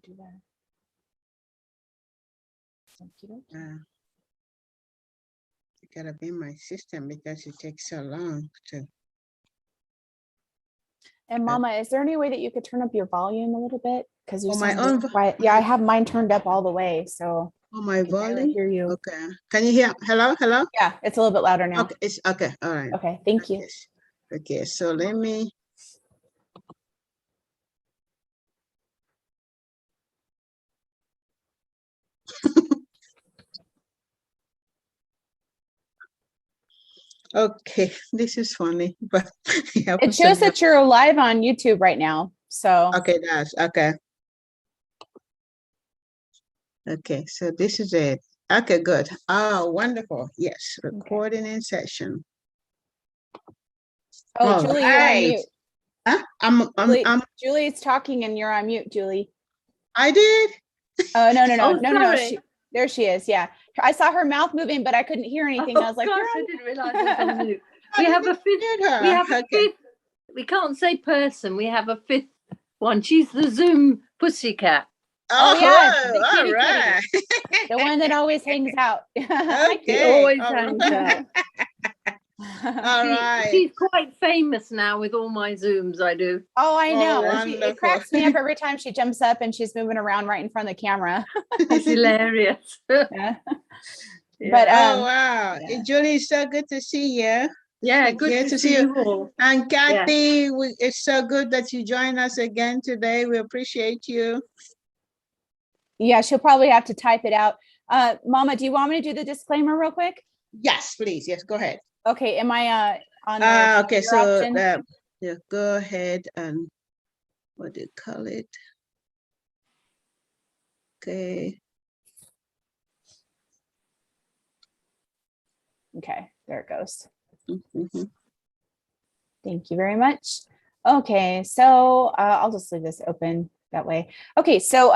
do that? It gotta be my system because it takes so long to. And Mama, is there any way that you could turn up your volume a little bit? Because you my sound own quiet. Yeah, I have mine turned up all the way, so my I can barely volume. hear you. Okay. Can you hear? Hello, hello. Yeah, it's a little bit louder now. Okay, it's okay. All right. Okay, thank you. Yes. Okay, so let me. Okay, this is funny, but yeah, It shows that you're live on YouTube right now. So okay, that's okay. Okay, so this is it. Okay, good. Oh, wonderful. Yes, recording in session. oh, Julie, you're on mute. Huh? Julie's talking and you're on mute, Julie. I did. Oh, no. Sorry. There she is. Yeah. I saw her mouth moving, but I couldn't hear anything. I was like, gosh, I didn't realize I was on mute. We have a fifth. We can't say person. We have a fifth one. She's the Zoom pussycat. Oh, yeah. The all kitty right. kitty. The one that always hangs out. Okay. Always all hangs right. out. All right. She's quite famous now with all my Zooms I do. Oh, I know. Oh, It cracks me up every time she jumps up and she's moving around right in front of the camera. It's hilarious. Yeah. Yeah. But oh wow, yeah. Julie, it's so good to see you. Yeah, good to see you all. And Kathy, it's so good that you join us again today. We appreciate you. Yeah, she'll probably have to type it out. Mama, do you want me to do the disclaimer real quick? Yes, please. Yes, go ahead. Okay, am I on the okay, so option? yeah, go ahead and what do you call it? Okay. Okay, there it goes. Mm-hmm. Thank you very much. Okay, so I'll just leave this open that way. Okay, so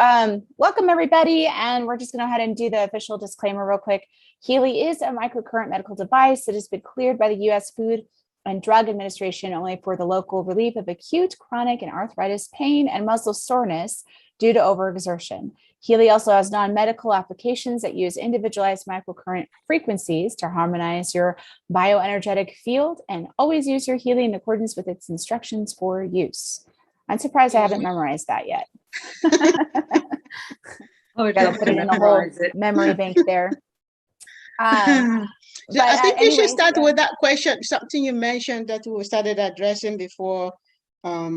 welcome everybody, and we're just going to go ahead and do the official disclaimer real quick. Healy is a microcurrent medical device that has been cleared by the U.S. Food and Drug Administration only for the local relief of acute, chronic, and arthritis pain and muscle soreness due to overexertion. Healy also has non-medical applications that use individualized microcurrent frequencies to harmonize your bioenergetic field, and always use your Healy in accordance with its instructions for use. I'm surprised I haven't memorized that yet. Gotta put it in the whole memory bank there. I think you should anyways, start with that question, something you mentioned that we started addressing before there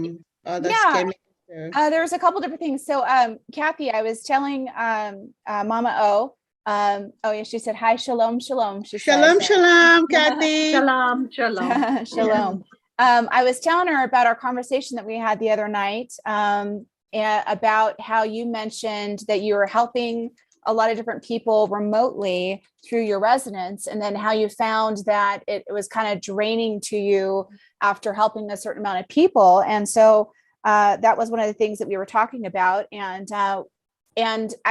was a couple different things. So Kathy, I was telling Mama O, oh yeah, she said hi, shalom, shalom. She shalom, said, shalom, Kathy. Shalom, shalom. Shalom. I was telling her about our conversation that we had the other night about how you mentioned that you were helping a lot of different people remotely through your residence, and then how you found that it was kind of draining to you after helping a certain amount of people. And so that was one of the things that we were talking about. And I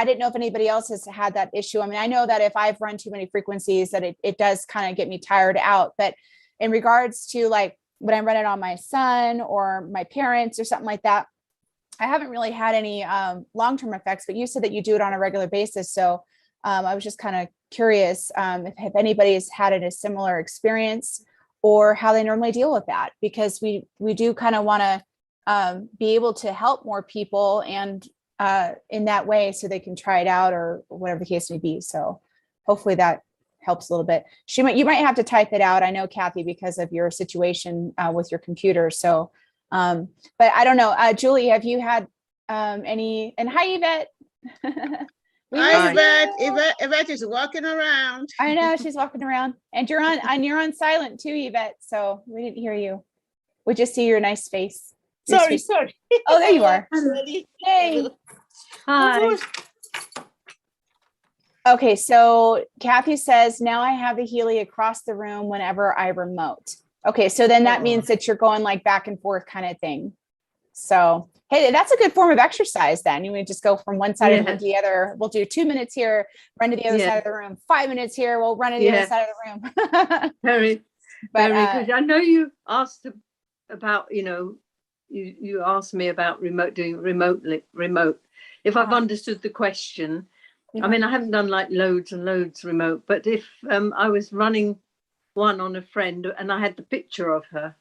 didn't know if anybody else has had that issue. I mean, I know that if I've run too many frequencies that it does kind of get me tired out, but in regards to like when I run it on my son or my parents or something like that, I haven't really had any long-term effects, but you said that you do it on a regular basis. So I was just kind of curious if anybody's had a similar experience or how they normally deal with that, because we do kind of want to be able to help more people and in that way so they can try it out or whatever the case may be. So hopefully that helps a little bit. You might have to type it out. I know, Kathy, because of your situation with your computer. So but I don't know. Julie, have you had any? And hi, Yvette. Hi, Yvette. Yvette is walking around. I know, she's walking around, and you're on silent too, Yvette. So we didn't hear you. We just see your nice face. Sorry. Oh, there you are. Hey. Hi. Okay, so Kathy says, now I have the Healy across the room whenever I remote. Okay, so then that means that you're going like back and forth kind of thing. So, hey, that's a good form of exercise then. You would just go from one side of the room to the other. We'll do 2 minutes here, run to the other side of the room. 5 minutes here, we'll run to the other side of the room. very good. I know you asked about, you asked me about remote. if I've understood the question. I mean, I haven't done like loads and loads remote, but if I was running one on a friend and I had the picture of her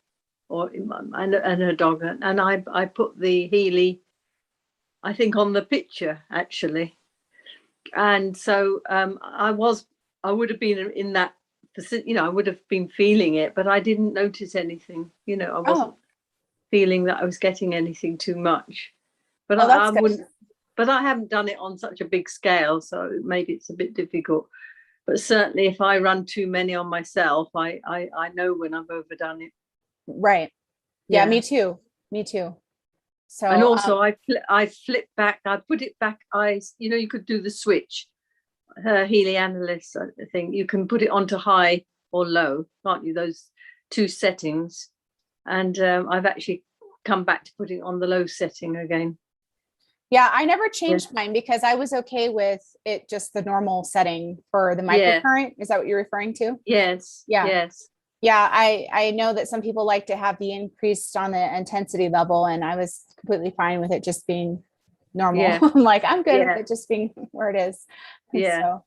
and her dog, and I put the Healy, I think, on the picture actually. And so I would have been in that, I would have been feeling it, but I didn't notice anything. I wasn't feeling that I was getting anything too much. But I wouldn't. But I haven't done it on such a big scale, so maybe it's a bit difficult. But certainly, if I run too many on myself, I know when I've overdone it. Right. Yeah. Me too. So, and also I flip back. I put it back. You could do the switch. Healy Analyst, I think you can put it onto high or low, can't you? Those two settings, and I've actually come back to putting it on the low setting again. Yeah, I never changed mine because I was okay with it, just the normal setting for the microcurrent. Is that what you're referring to? Yes. Yeah. Yes. Yeah, I know that some people like to have the increased on the intensity level, and I was completely fine with it just being normal. Yeah. I'm like, I'm good with it just being where it is. Yeah.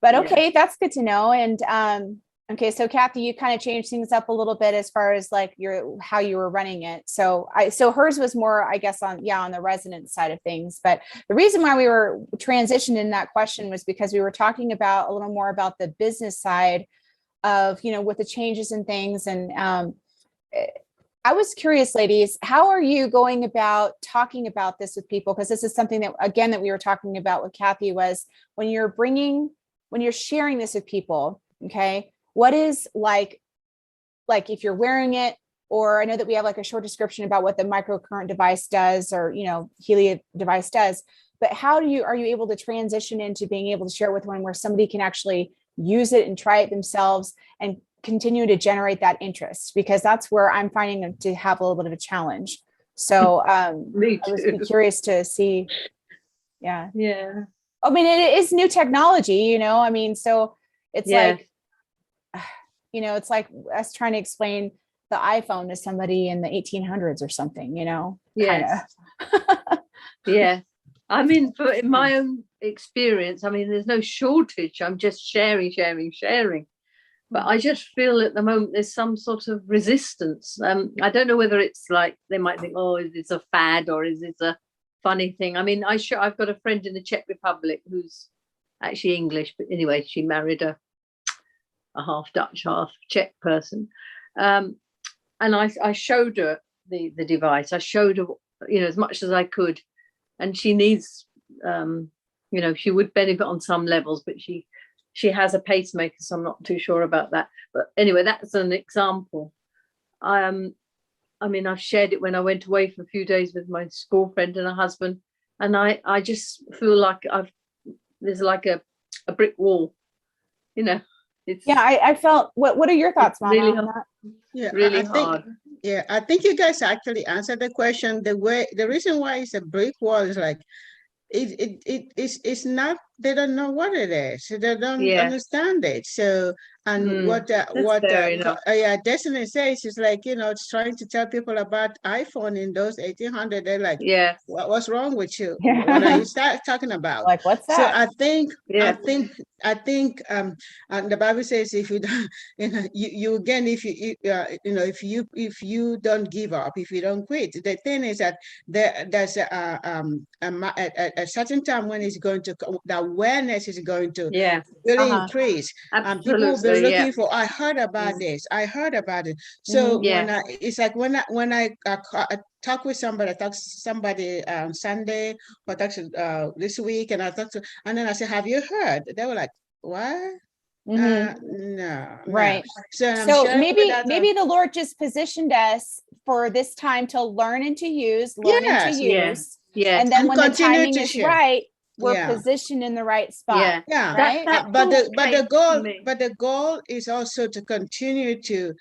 But okay, that's good to know. And okay, so Kathy, you kind of changed things up a little bit as far as like how you were running it. So hers was more, I guess, on the resonance side of things. But the reason why we were transitioned in that question was because we were talking about a little more about the business side of, with the changes and things. And I was curious, ladies, how are you going about talking about this with people? Because this is something that we were talking about with Kathy, was when you're sharing this with people, okay, what is like if you're wearing it, or I know that we have like a short description about what the microcurrent device does, or, Healy device does, but how are you able to transition into being able to share with one where somebody can actually use it and try it themselves and continue to generate that interest? Because that's where I'm finding them to have a little bit of a challenge. So I was curious to see. Yeah. I mean, it is new technology, I mean, so it's like, it's like us trying to explain the iPhone to somebody in the 1800s or something, Yes. Yeah. I mean, in my own experience, I mean, there's no shortage. I'm just sharing. But I just feel at the moment there's some sort of resistance. I don't know whether it's like they might think, oh, is this a fad or is this a funny thing? I mean, I've got a friend in the Czech Republic who's actually English, but anyway, she married a half Dutch, half Czech person, and I showed her the device. I showed her, as much as I could, and she needs, she would benefit on some levels, but she has a pacemaker, so I'm not too sure about that. But anyway, that's an example. I mean, I've shared it when I went away for a few days with my school friend and her husband, and I just feel like there's like a brick wall, I felt. What are your thoughts, Mama, really on that? Yeah, really I think, hard. I think you guys actually answered the question. The reason why it's a brick wall is like it's not, they don't know what it is, they don't understand it. So, and what Destiny says is like, it's trying to tell people about iPhone in those 1800. They're like, what's wrong with you? What are you talking about? Like, what's that? So I think and the Bible says, if you don't, you again, if you don't give up, if you don't quit. The thing is that there's a certain time when it's going to, the awareness is going to really increase. People will be looking for, I heard about this, I heard about it. So it's like when I talk with somebody, I talk to somebody Sunday, or talk to this week, and and then I said, have you heard? They were like, what? No. Right. No. So maybe the Lord just positioned us for this time to learn and to use, and then when the timing is right, we're positioned in the right spot. Right. But the goal is also to continue to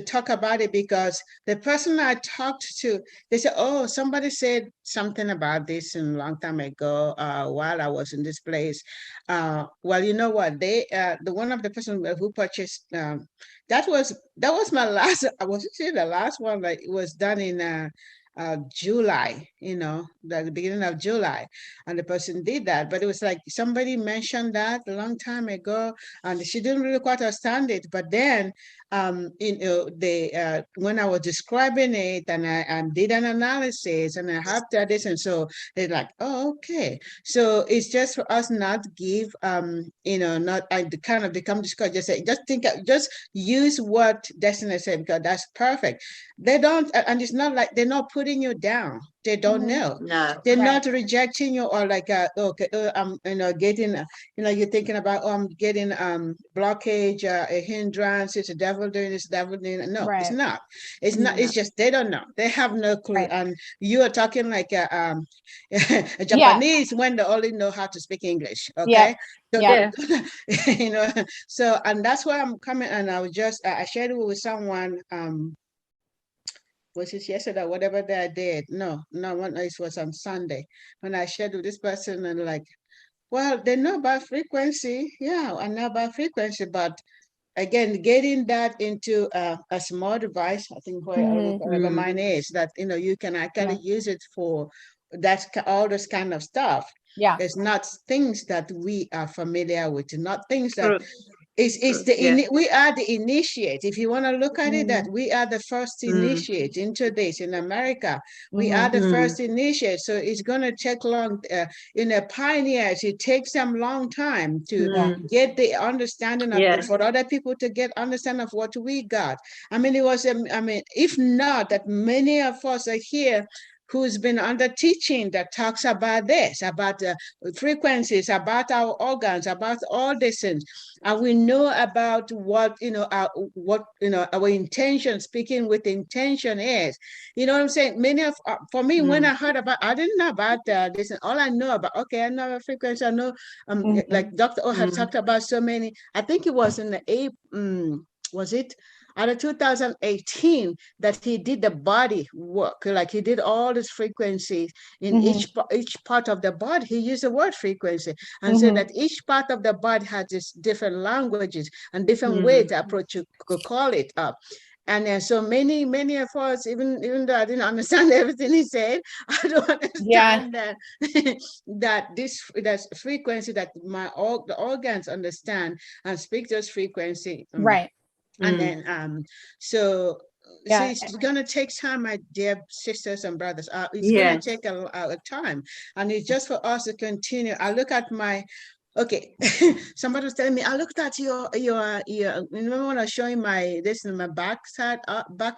talk about it, because the person I talked to, they said, oh, somebody said something about this a long time ago while I was in this place. Well, you know what? The one of the person who purchased, that was my last, I was actually the last one that was done in July, the beginning of July, and the person did that. But it was like somebody mentioned that a long time ago, and she didn't really quite understand it. But then, when I was describing it, and I did an analysis, and I have this, and so they're like, oh, okay. So it's just for us not give, not kind of become discouraged. Just use what Destiny said, because that's perfect. They don't, and it's not like they're not putting you down. They don't know. No, they're not rejecting you, or like, okay, I'm, getting, you're thinking about, oh, I'm getting blockage, a hindrance. It's a devil doing this, devil doing it. No, it's not. It's not. It's just they don't know. They have no clue. And you are talking like a Japanese when they only know how to speak English. Okay. Yeah. So, and that's why I'm coming. And I was just, I shared it with someone. Was it yesterday, whatever that I did? No, it was on Sunday when I shared with this person, and like, well, they know about frequency. Yeah, I know about frequency, but again, getting that into a small device, I think whatever mine is, that, you can actually use it for all this kind of stuff. Yeah. It's not things that we are familiar with, not things that we are the initiate. If you want to look at it, that we are the first initiate into this in America. We are the first initiate. So it's going to take long, pioneers, it takes them long time to get the understanding of, for other people to get understanding of what we got. I mean, if not that many of us are here who's been under teaching that talks about this, about frequencies, about our organs, about all these things. And we know about what, our intention, speaking with intention is. You know what I'm saying? For me, when I heard about, I didn't know about this. And all I know about, okay, I know about frequency. I know, like Dr. O had talked about so many. I think it was in the was it? Out of 2018, that he did the body work, like he did all this frequencies in each part of the body. He used the word frequency and said that each part of the body has this different languages and different ways to approach, you could call it up. And so many of us, even though I didn't understand everything he said, I don't understand that that's frequency that the organs understand and speak those frequency. Right. And then, so it's going to take time, my dear sisters and brothers. It's going to take a time. And it's just for us to continue. I look at okay, somebody was telling me, I looked at your remember when I was showing my back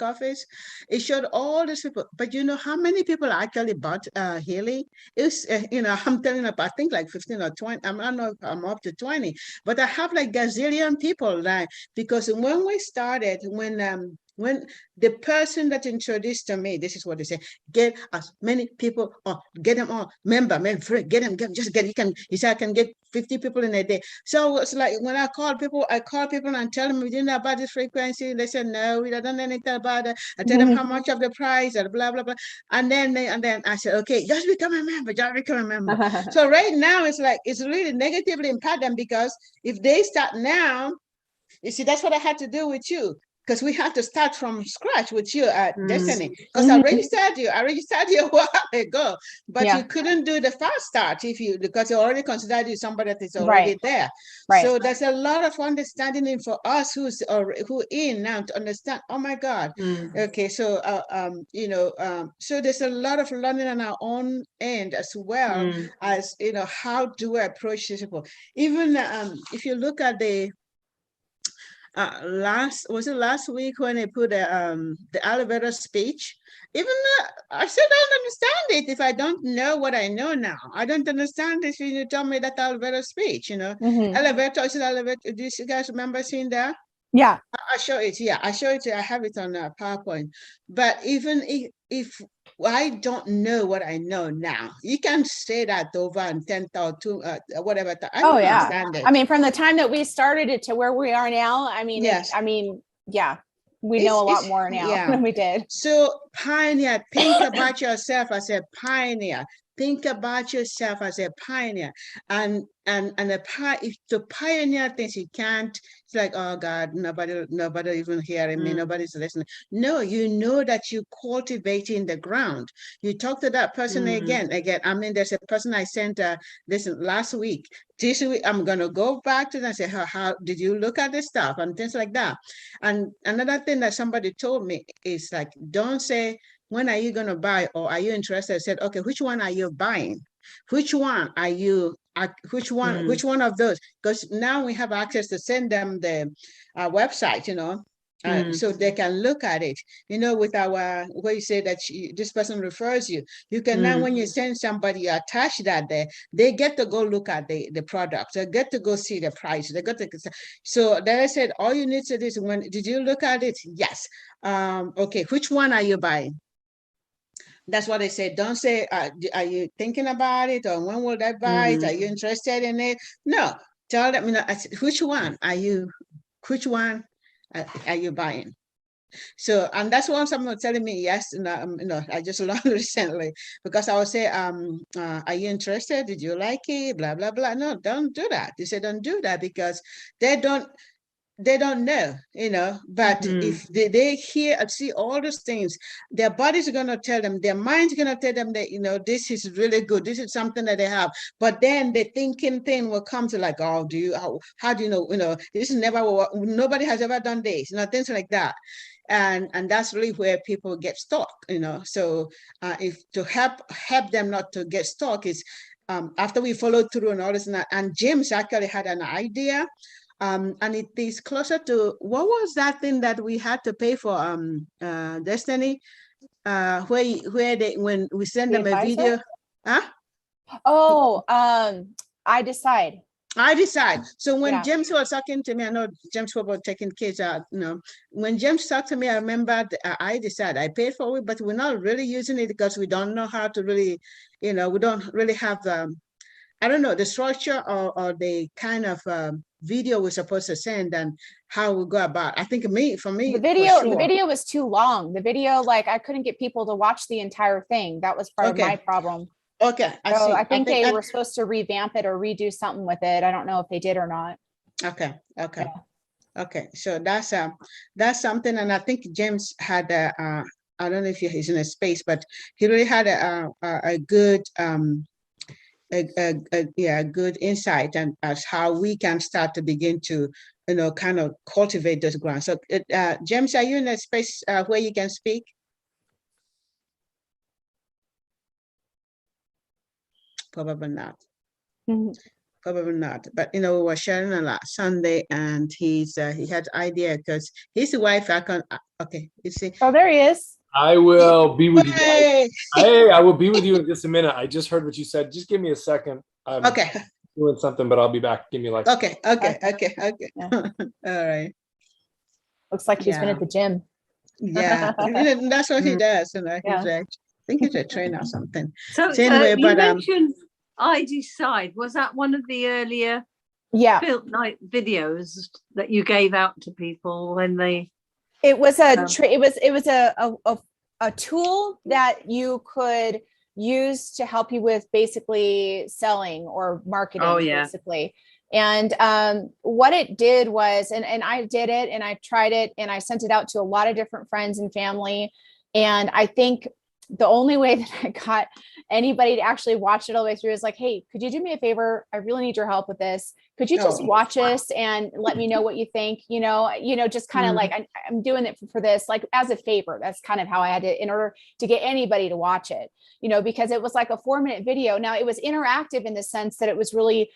office? It showed all these people, but you know how many people actually bought Healy? It's, I'm telling you, I think like 15 or 20, I don't know if I'm up to 20, but I have like gazillion people, like, because when we started, when the person that introduced to me, this is what they say: get as many people on, get them on, friend, get them, he said I can get 50 people in a day. So it's like when I call people and tell them, we didn't know about this frequency. They said, no, we don't know anything about it. I tell them how much of the price and blah, blah, blah. And then I said, okay, just become a member. So right now it's really negatively impact them, because if they start now, you see, that's what I had to do with you. Because we had to start from scratch with you at Destiny. Because I registered you a while ago, but you couldn't do the fast start because you already considered you somebody that is already there. So there's a lot of understanding for us who in now to understand. Oh my God. Okay, so so there's a lot of learning on our own end as well as how do we approach these people. Even if you look at the last week when they put the elevator speech, even I still don't understand it if I don't know what I know now. I don't understand this when you tell me that elevator speech, elevator is an elevator. Do you guys remember seeing that? Yeah. I show it. Yeah, I show it. I have it on PowerPoint. But even if I don't know what I know now, you can say that over and 10,000, whatever. I don't understand it. I mean, from the time that we started it to where we are now, I mean, we know a lot more now than we did. So pioneer, think about yourself as a pioneer. think about yourself as a pioneer, and if to pioneer things, you can't. It's like, oh God, nobody even hearing me, nobody's listening. No, you know that you cultivating the ground. You talk to that person again. I mean, there's a person I sent listen last week. This week I'm gonna go back to them and say, how did you look at this stuff and things like that. And another thing that somebody told me is like, don't say, when are you going to buy, or are you interested? I said, okay, which one are you buying? Which one are you, which one of those? Because now we have access to send them the website, so they can look at it, with our, where you say that this person refers you. You can now, when you send somebody, you attach that there, they get to go look at the product. They get to go see the price. They got to, so then I said, all you need to do is, did you look at it? Yes. Okay, which one are you buying? That's what I said. Don't say, are you thinking about it, or when will I buy it? Are you interested in it? No, tell them, which one are you buying? So, and that's what someone telling me, yes, I just learned recently, because I would say, are you interested? Did you like it? Blah, blah, blah. No, don't do that. They say, don't do that, because they don't know, but if they hear and see all those things, their bodies are going to tell them, their mind's going to tell them that, this is really good. This is something that they have. But then the thinking thing will come to like, oh, how do you know, this is nobody has ever done this, things like that. And that's really where people get stuck, so if to help them not to get stuck is, after we follow through and all this, and James actually had an idea. And it is closer to, what was that thing that we had to pay for, Destiny, where they, when we send them a video, Oh, I decide. So when James was talking to me, I know James was taking kids out, when James talked to me, I remember I decided, I paid for it, but we're not really using it because we don't know how to really, we don't really have I don't know, the structure or the kind of video we're supposed to send and how we go about. I think for me, the video was too long. The video, like, I couldn't get people to watch the entire thing. That was part of my problem. Okay, I think they were supposed to revamp it or redo something with it. I don't know if they did or not. Okay. Yeah. Okay. So that's something, and I think James had I don't know if he's in a space, but he really had a good good insight and as how we can start to begin to kind of cultivate this ground. So James, are you in a space where you can speak? Probably not. Probably not. But we were sharing a lot Sunday, and he had idea because his wife. Okay, you see. Oh, there he is. I will be with you guys. Hey, I will be with you in just a minute. I just heard what you said. Just give me a second. I'm doing something, but I'll be back. Give me like. Okay. Yeah. All right. Looks like he's been at the gym. Yeah, that's what he does. I think he's a trainer or something. So anyway, you mentioned I Decide. Was that one of the earlier night videos that you gave out to people when they? It was a tool that you could use to help you with basically selling or marketing, basically. And what it did was, and I did it and I tried it and I sent it out to a lot of different friends and family. And I think the only way that I got anybody to actually watch it all the way through is like, hey, could you do me a favor? I really need your help with this. Could you just watch us and let me know what you think? Just kind of like, I'm doing it for this, like as a favor. That's kind of how I had to, in order to get anybody to watch it, because it was like a 4-minute video. Now it was interactive in the sense that it was really,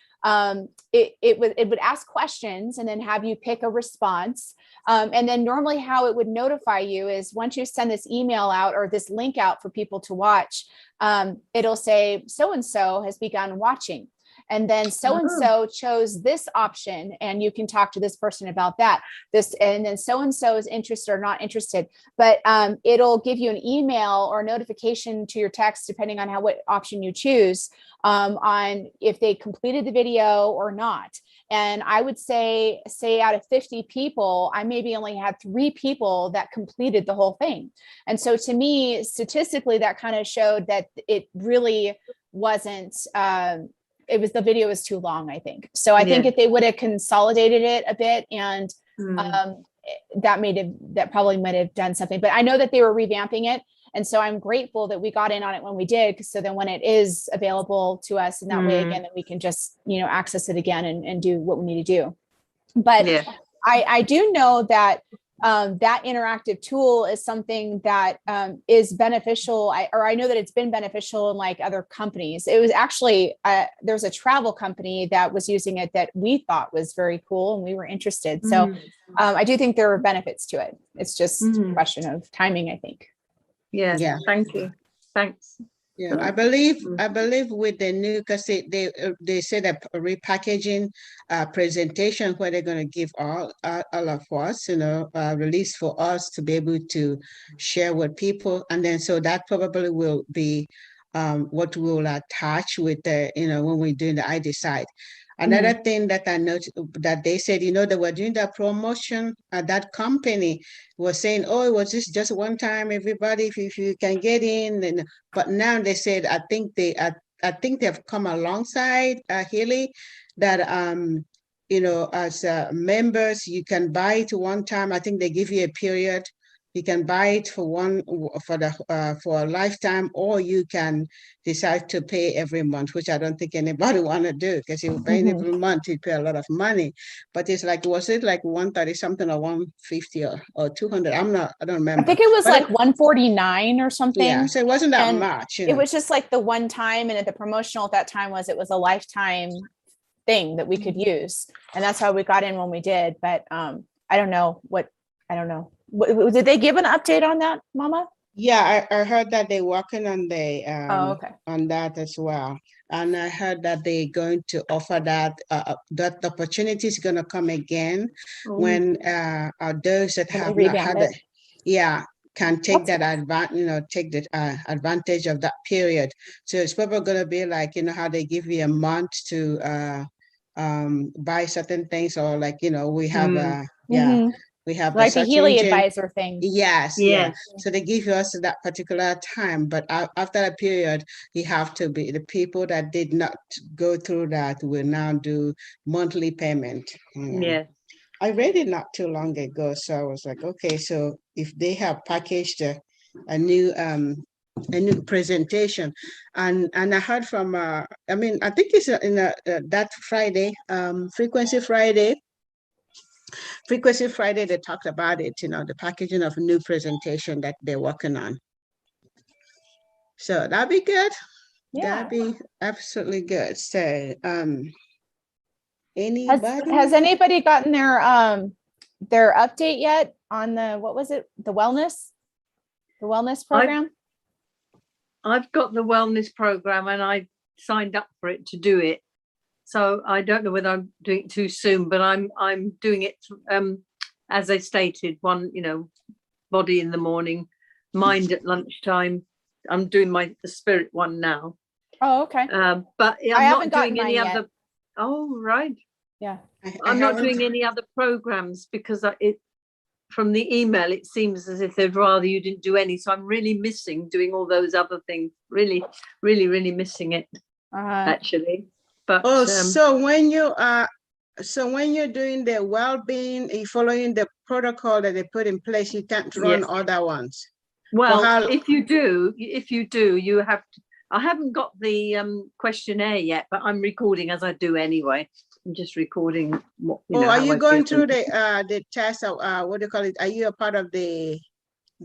it would ask questions and then have you pick a response. And then normally how it would notify you is once you send this email out or this link out for people to watch, it'll say so-and-so has begun watching. And then so-and-so chose this option and you can talk to this person about that. And then so-and-so is interested or not interested, but it'll give you an email or notification to your text, depending on what option you choose, on if they completed the video or not. And I would say out of 50 people, I maybe only had 3 people that completed the whole thing. And so to me, statistically, that kind of showed that it really wasn't, the video was too long, I think. So I think if they would have consolidated it a bit, and that probably might have done something, but I know that they were revamping it. And so I'm grateful that we got in on it when we did, because so then when it is available to us in that way again, that we can just, access it again and do what we need to do. But I do know that that interactive tool is something that is beneficial. I know that it's been beneficial in like other companies. It was actually, there's a travel company that was using it that we thought was very cool and we were interested. So I do think there are benefits to it. It's just a question of timing, I think. Yeah. Thank you. Thanks. Yeah, I believe with the new, because they said a repackaging presentation where they're going to give all of us, release for us to be able to share with people, and then so that probably will be what we'll attach with the when we're doing the I Decide. Another thing that I noticed that they said, they were doing that promotion at that company was saying, oh, it was just one time, everybody, if you can get in. But now they said, I think they've come alongside Healy that, as members, you can buy it one time. I think they give you a period. You can buy it for a lifetime, or you can decide to pay every month, which I don't think anybody want to do, because if you're paying every month, you pay a lot of money. But it's like, was it like 130 something or 150 or 200? I don't remember. I think it was like 149 or something. Yeah, so it wasn't that much. It was just like the one time, and at the promotional at that time it was a lifetime thing that we could use, and that's how we got in when we did. But I don't know. Did they give an update on that, Mama? Yeah, I heard that they're working on the on that as well, and I heard that they're going to offer that that opportunity is going to come again when those that have not had it, can take that advantage, take the advantage of that period. So it's probably going to be like how they give you a month to buy certain things, or like we have we have like the Healy advisor thing. Yes. So they give us that particular time, but after a period, you have to be the people that did not go through that will now do monthly payment. Yeah. I read it not too long ago, so I was like, okay, so if they have packaged a new presentation, and I heard from I think it's in that Friday, Frequency Friday, they talked about it, the packaging of a new presentation that they're working on. So that'd be good. Yeah. That'd be absolutely good. So anybody? Has anybody gotten their update yet on what was it? The wellness program? I've got the wellness program and I signed up for it to do it. So I don't know whether I'm doing it too soon, but I'm doing it as I stated, one, body in the morning, mind at lunchtime. I'm doing the spirit one now. Oh, okay. But I'm not doing any other. Yet. Oh, right. Yeah. I'm not doing any other programs because from the email, it seems as if they'd rather you didn't do any. So I'm really missing doing all those other things. Really, really, really missing it, actually. But, so when you're doing the well-being, you're following the protocol that they put in place, you can't run other ones. Well, if you do, you have to. I haven't got the questionnaire yet, but I'm recording as I do anyway. I'm just recording what. Are you going through the test? What do you call it? Are you a part of the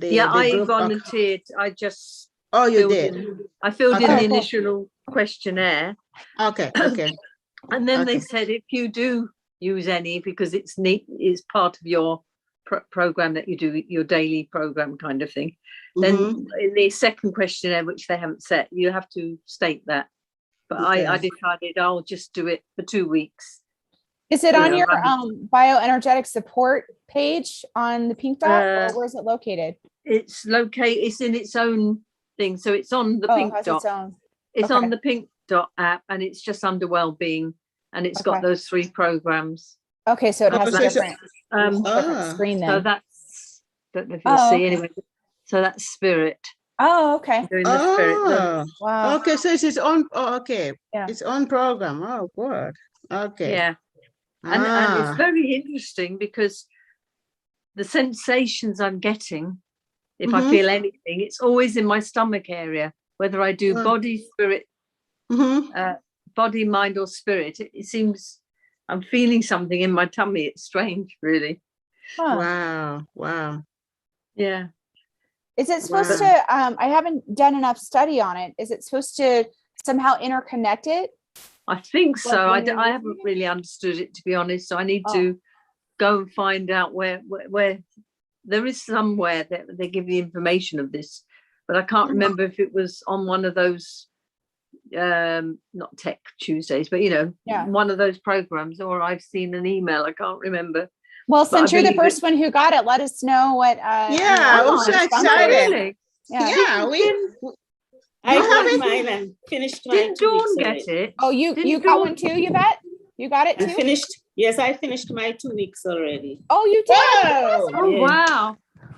I group? volunteered. I just. Oh, you did. I filled in the initial questionnaire. Okay. And then they said if you do use any, because it's part of your program that you do, your daily program kind of thing, then in the second questionnaire, which they haven't set, you have to state that. But I decided I'll just do it for 2 weeks. Is it on your bioenergetic support page on the pink dot, or where is it located? It's in its own thing, so it's on the pink dot. It's on the pink dot app, and it's just under well-being, and it's got those 3 programs. Okay, so it has a different screen then. So that's, don't know if you'll see anyway. So that's spirit. Oh, okay. Doing the spirit love. Oh, Wow. okay. So it's its own. Oh, okay. Yeah. Its own program. Oh, good. Okay. Yeah. And it's very interesting because the sensations I'm getting, if I feel anything, it's always in my stomach area, whether I do body, spirit, body, mind, or spirit. It seems I'm feeling something in my tummy. It's strange, really. Huh. Wow. Wow. Yeah. Is it supposed to, I haven't done enough study on it. Is it supposed to somehow interconnect it? I think so. I haven't really understood it, to be honest. So I need to go and find out where there is somewhere that they give the information of this, but I can't remember if it was on one of those, not Tech Tuesdays, but one of those programs, or I've seen an email. I can't remember. Well, since you're the first one who got it, let us know what. Yeah, I'm so excited. Really? Yeah, I got mine and finished mine. Didn't Dawn get it? Oh, you got one too, Yvette? You got it too? I finished. Yes, I finished my 2 weeks already. Oh, you did? Whoa. Oh, Yeah. wow.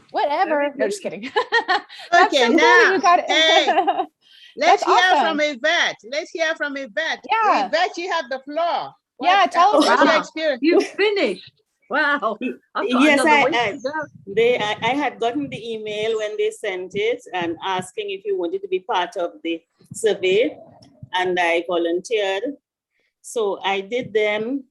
Whatever. No, just kidding. Okay, so now, you got it. hey, let's That's hear awesome. from Yvette. Let's hear from Yvette. Yeah. Yvette, you have the floor. Tell us what's your Wow. experience? You finished. Wow. I've got Yes, another week to go. I had gotten the email when they sent it and asking if you wanted to be part of the survey, and I volunteered. So I did the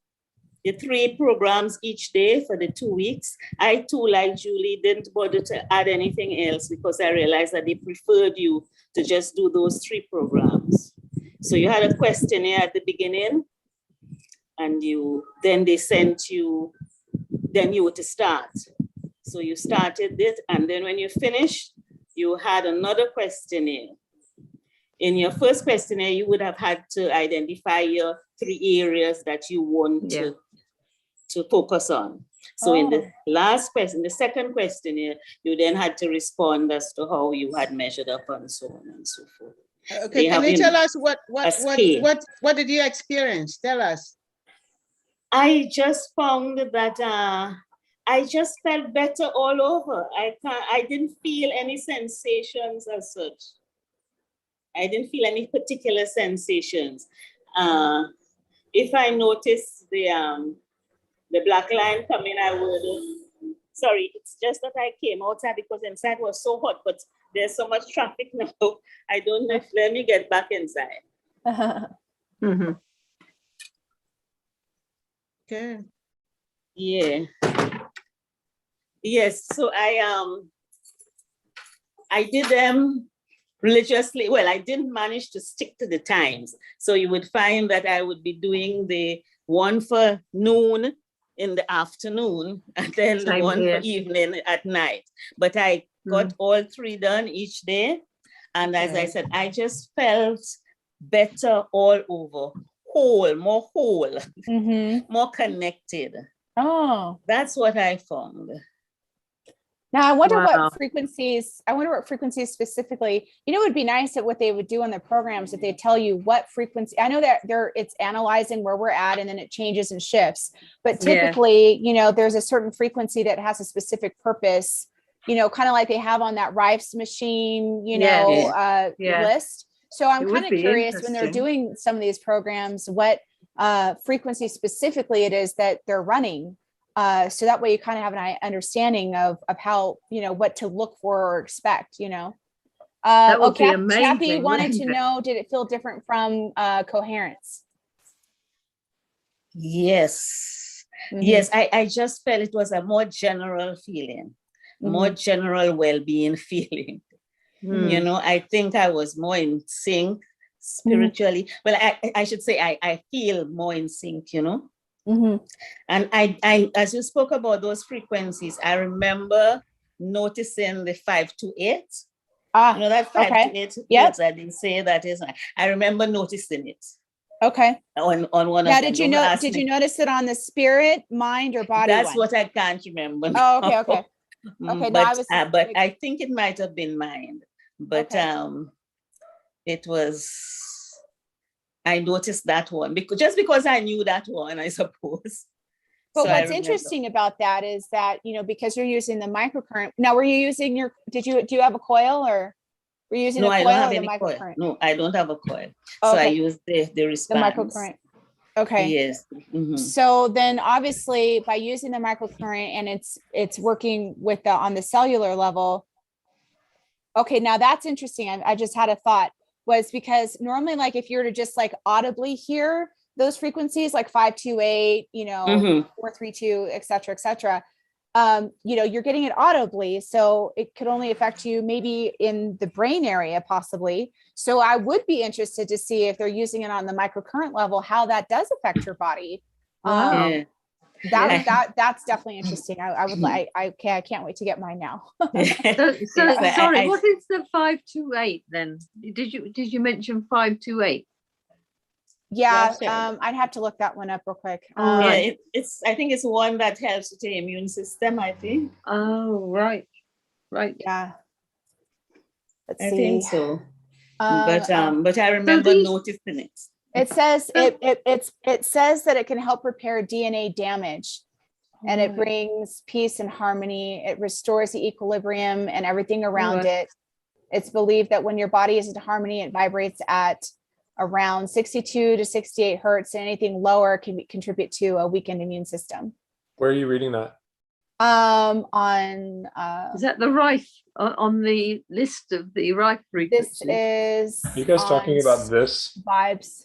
3 programs each day for the 2 weeks. I too, like Julie, didn't bother to add anything else because I realized that they preferred you to just do those 3 programs. So you had a questionnaire at the beginning, and then they sent you, then you were to start. So you started it, and then when you finished, you had another questionnaire. In your first questionnaire, you would have had to identify your 3 areas that you want to focus on. So in the last question, the second questionnaire, you then had to respond as to how you had measured up and so on and so forth. Okay, can you tell us what did you experience? Tell us. I just found that I just felt better all over. I didn't feel any sensations as such. I didn't feel any particular sensations. If I noticed the black line coming, I would, sorry, it's just that I came outside because inside was so hot, but there's so much traffic now. I don't know if, let me get back inside. Okay. Yeah. Yes, so I did them religiously. Well, I didn't manage to stick to the times. So you would find that I would be doing the one for noon in the afternoon, and then the one for evening at night. But I got all 3 done each day. And as I said, I just felt better all over, more whole, more connected. Oh, that's what I found. Now I wonder what frequencies specifically, it would be nice that what they would do on the programs, if they tell you what frequency. I know that it's analyzing where we're at and then it changes and shifts, but typically, there's a certain frequency that has a specific purpose, kind of like they have on that Rives machine, list. So I'm kind of curious when they're doing some of these programs, what frequency specifically it is that they're running. So that way you kind of have an understanding of how, what to look for or expect, That would be amazing. Kathy wanted to know, did it feel different from coherence? Yes. Yes, I just felt it was a more general feeling, more general well-being feeling. I think I was more in sync spiritually. Well, I should say I feel more in sync, And I, as you spoke about those frequencies, I remember noticing the 528. That 528. Yes, I didn't say that is. I remember noticing it. Okay. On one now, of them. Did you notice it on the spirit, mind, or body? That's what I can't remember. Oh, okay. Okay. But I think it might have been mind. But it was. I noticed that one because I knew that one, I suppose. But so what's interesting about that is that, because you're using the microcurrent. Now, were you using do you have a coil or? We're using No, a I coil don't have or the any coil. microcurrent? No, I don't have a coil. Oh, So I okay. use the The response. microcurrent. Okay. Yes. Mhm. So then obviously by using the microcurrent and it's working with the on the cellular level. Okay, now that's interesting. I just had a thought, was because normally like if you were to just like audibly hear those frequencies like 528, you know, Mhm. 432, et cetera, you know, you're getting it audibly. So it could only affect you maybe in the brain area, possibly. So I would be interested to see if they're using it on the microcurrent level, how that does affect your body. Wow. Yeah. That's definitely interesting. I would like, I can't wait to get mine now. So Yes, sorry, what is the 528 then? Did you mention 528? Yeah, Yeah. I'd have to look that one up real quick. Oh, Yeah, right. it's. I think it's one that helps with the immune system. I think. Oh, right. Yeah. Let's I see. think so. But But I remember noticing it. it says it says that it can help repair DNA damage, and it brings peace and harmony. It restores the equilibrium and everything around it. It's believed that when your body is in harmony, it vibrates at around 62 to 68 hertz, and anything lower can contribute to a weakened immune system. Where are you reading that? On is that the Rife on the list of the Rife frequencies? This is. Are you guys talking about this? Vibes.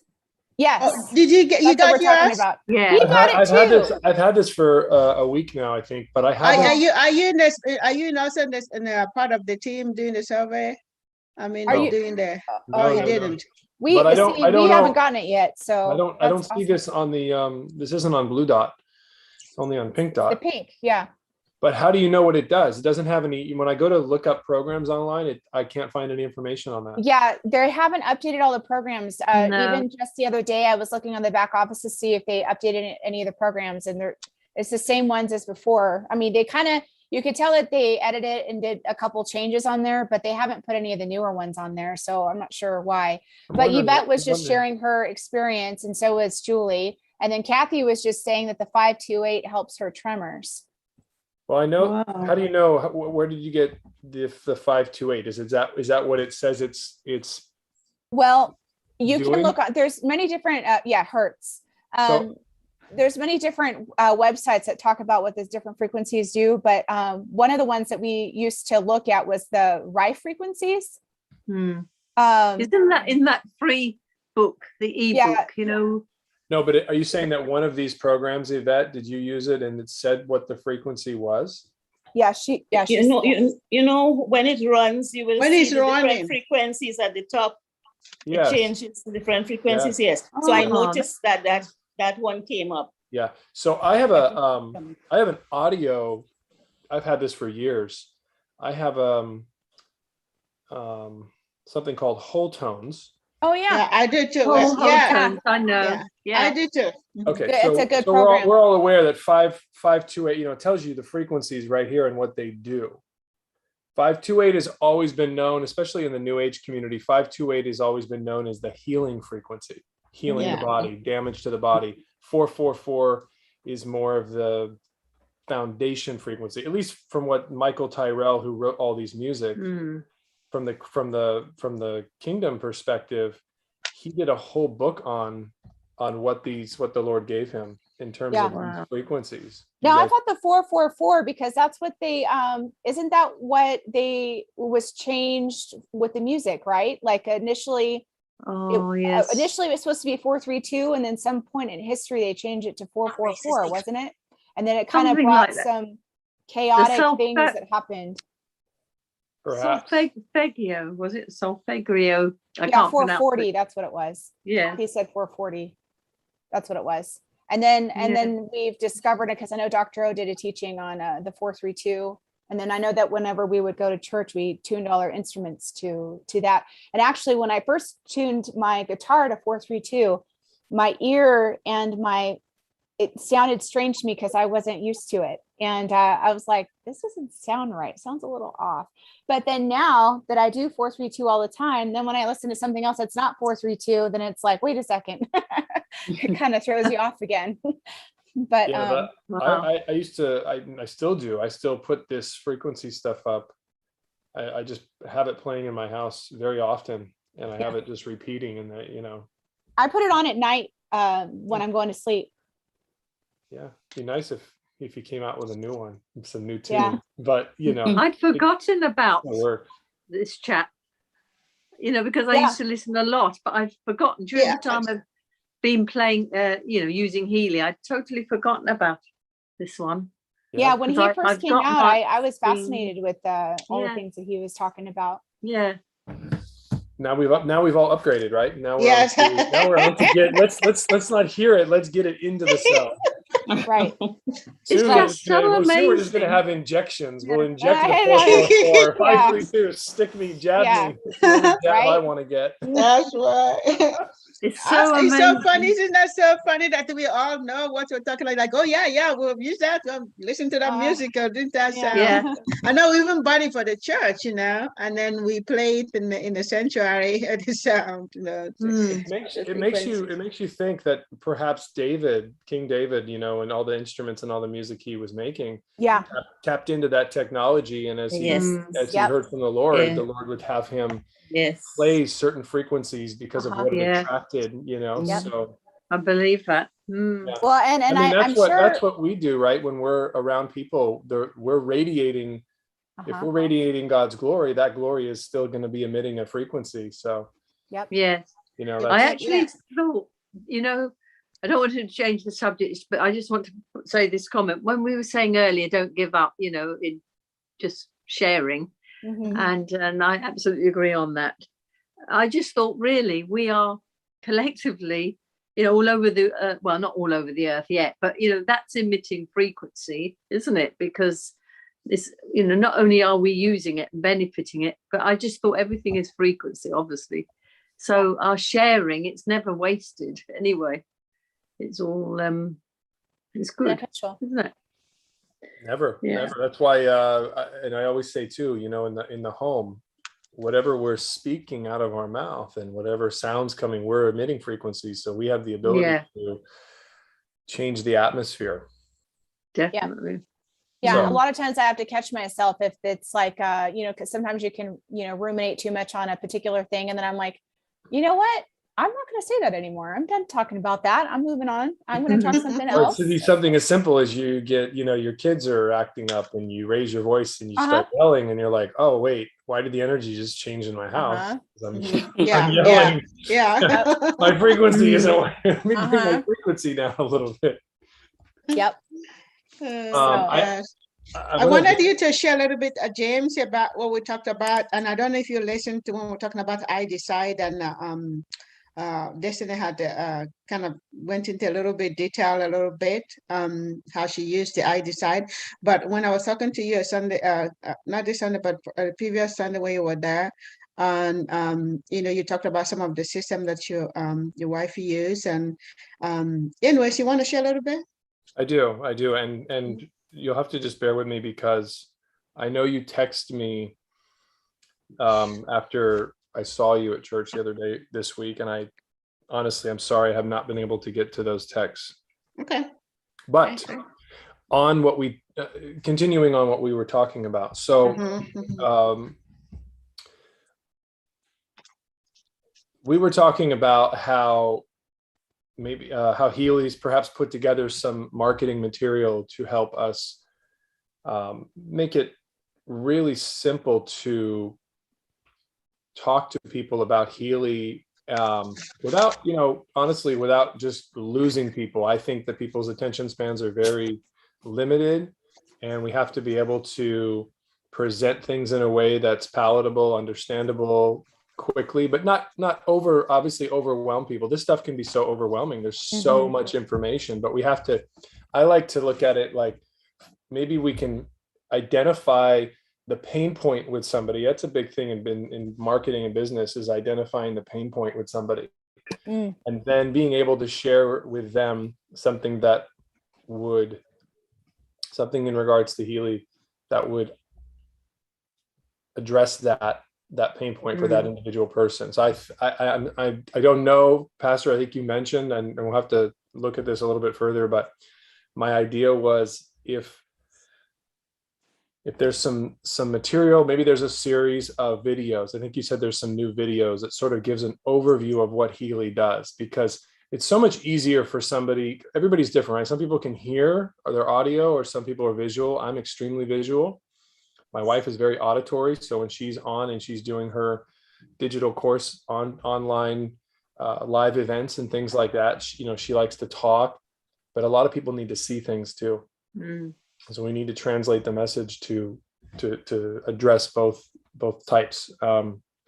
Yes. Oh, did you get? You That's what got we're talking yours? about. Yeah. We got it too. I've had this for a week now, I think, but I haven't. Are you in this? Are you also in a part of the team doing the survey? I mean, Are you doing the? oh, you no, didn't. We But I don't haven't know. gotten it yet. So I don't see this on the this isn't on Blue Dot. It's only on Pink Dot. The pink, yeah. But how do you know what it does? It doesn't have any. When I go to look up programs online, I can't find any information on that. Yeah, they haven't updated all the programs. No. Even just the other day, I was looking on the back office to see if they updated any of the programs, and it's the same ones as before. I mean, they kind of, you could tell that they edited and did a couple changes on there, but they haven't put any of the newer ones on there. So I'm not sure why. But Yvette was just sharing her experience, and so was Julie. And then Kathy was just saying that the 528 helps her tremors. Well, I know. Wow. How do you know? Where did you get the 528? Is that what it says? It's. Well, you doing? can look on. There's many different. Hertz. There's many different websites that talk about what those different frequencies do. But one of the ones that we used to look at was the Rife frequencies. Isn't that in that free book, the ebook? Yeah. You know. No, but are you saying that one of these programs, Yvette, did you use it and it said what the frequency was? Yeah, you know, when it runs, you will see the different frequencies at the top. Yes. It changes to different frequencies. Yes. So I noticed that one came up. Yeah. So I have an audio. I've had this for years. I have something called whole tones. Oh yeah, I do too. Tones, I know. Yeah, I do too. Okay, it's a good program. We're all aware that 528, it tells you the frequencies right here and what they do. 528 has always been known, especially in the New Age community. 528 has always been known as the healing frequency, healing the body, damage to the body. 444 is more of the foundation frequency, at least from what Michael Tyrrell, who wrote all these music. From the kingdom perspective, he did a whole book on what the Lord gave him in terms of these frequencies. Now I thought the 444, because that's what they isn't that what they was changed with the music, right? Like initially initially it was supposed to be 432, and then some point in history they changed it to 444, wasn't it? And then it kind of brought some chaotic things that happened. Solfeggio, was it Solfeggio? I can't 440, that's what it was. Yeah, he said 440, that's what it was. And then we've discovered it, because I know Dr. O did a teaching on the 432, and then I know that whenever we would go to church, we tuned all our instruments to that. And actually, when I first tuned my guitar to 432, my ear and it sounded strange to me because I wasn't used to it. And I was like, this doesn't sound right. It sounds a little off. But then now that I do 432 all the time, then when I listen to something else that's not 432, then it's like, wait a second. It kind of throws you off again. But I used to, I still do. I still put this frequency stuff up I just have it playing in my house very often, and I have it just repeating, and I put it on at night when I'm going to sleep. Yeah, be nice if you came out with a new one, some new tune. Yeah. But I'd forgotten about work. this chat, because I used to listen a lot, but I've forgotten during the time I've been playing, using Healy. I'd totally forgotten about this one. Yeah, when he first came out, I was fascinated with all the things that he was talking about. Yeah. Now we've all upgraded, right? Now we're Yes. now we're on to get let's not hear it. Let's get it into the cell. Right. It's just so amazing. We're just gonna have injections. We'll inject I the know. 444, 532, stick me, jab me. It's the only jab I want to get. That's right. It's so amazing. It's so funny. Isn't that so funny that we all know what we're talking like, oh yeah, we'll use that. Listen to that music. Didn't that sound? Yeah. I know we even bought it for the church, and then we play it in the sanctuary. The sound. It makes you think that perhaps King David, and all the instruments and all the music he was making, tapped into that technology, and as he heard from the Lord would have him play certain frequencies because of what it attracted, so I believe that. Well, and that's what we do, right? When we're around people, we're radiating. If we're radiating God's glory, that glory is still going to be emitting a frequency. So yes, I actually thought, I don't want to change the subject, but I just want to say this comment. When we were saying earlier, don't give up, in just sharing. And I absolutely agree on that. I just thought, really, we are collectively, all over the well, not all over the earth yet, but that's emitting frequency, isn't it? Because this, not only are we using it and benefiting it, but I just thought everything is frequency, obviously. So our sharing, it's never wasted anyway. It's all it's good, isn't it? Never. That's why, and I always say too, in the home, whatever we're speaking out of our mouth and whatever sounds coming, we're emitting frequencies. So we have the ability to change the atmosphere. Definitely. Yeah. A lot of times I have to catch myself if it's like, because sometimes you can, ruminate too much on a particular thing, and then I'm like, you know what? I'm not going to say that anymore. I'm done talking about that. I'm moving on. I'm going to talk something else. Or it could be something as simple as you get, your kids are acting up and you raise your voice and you start yelling, and you're like, oh, wait, why did the energy just change in my house? I'm yelling. Yeah. My frequency isn't let me bring my frequency down a little bit. Yep. I wanted you to share a little bit, James, about what we talked about. And I don't know if you listened to when we're talking about I Decide, and Destiny had kind of went into a little bit detail, how she used the I Decide. But when I was talking to you Sunday, not this Sunday, but the previous Sunday when you were there, and you talked about some of the system that your wife used. And anyways, you want to share a little bit? I do, and you'll have to just bear with me because I know you text me after I saw you at church the other day this week, and I'm sorry I have not been able to get to those texts. Okay. But on what we continuing on what we were talking about, so we were talking about how maybe how Healy's perhaps put together some marketing material to help us make it really simple to talk to people about Healy without, honestly, without just losing people. I think that people's attention spans are very limited, and we have to be able to present things in a way that's palatable, understandable, quickly, but not obviously overwhelm people. This stuff can be so overwhelming. There's so much information, but we have to, I like to look at it like maybe we can identify the pain point with somebody. That's a big thing in marketing and business, is identifying the pain point with somebody and then being able to share with them something in regards to Healy that would address that pain point for that individual person. So I don't know, Pastor, I think you mentioned, and we'll have to look at this a little bit further, but my idea was if if there's some material, maybe there's a series of videos. I think you said there's some new videos that sort of gives an overview of what Healy does, because it's so much easier for somebody. Everybody's different, right? Some people can hear or their audio, or some people are visual. I'm extremely visual. My wife is very auditory. So when she's on and she's doing her digital course on online live events and things like that, she likes to talk, but a lot of people need to see things too. So we need to translate the message to address both types.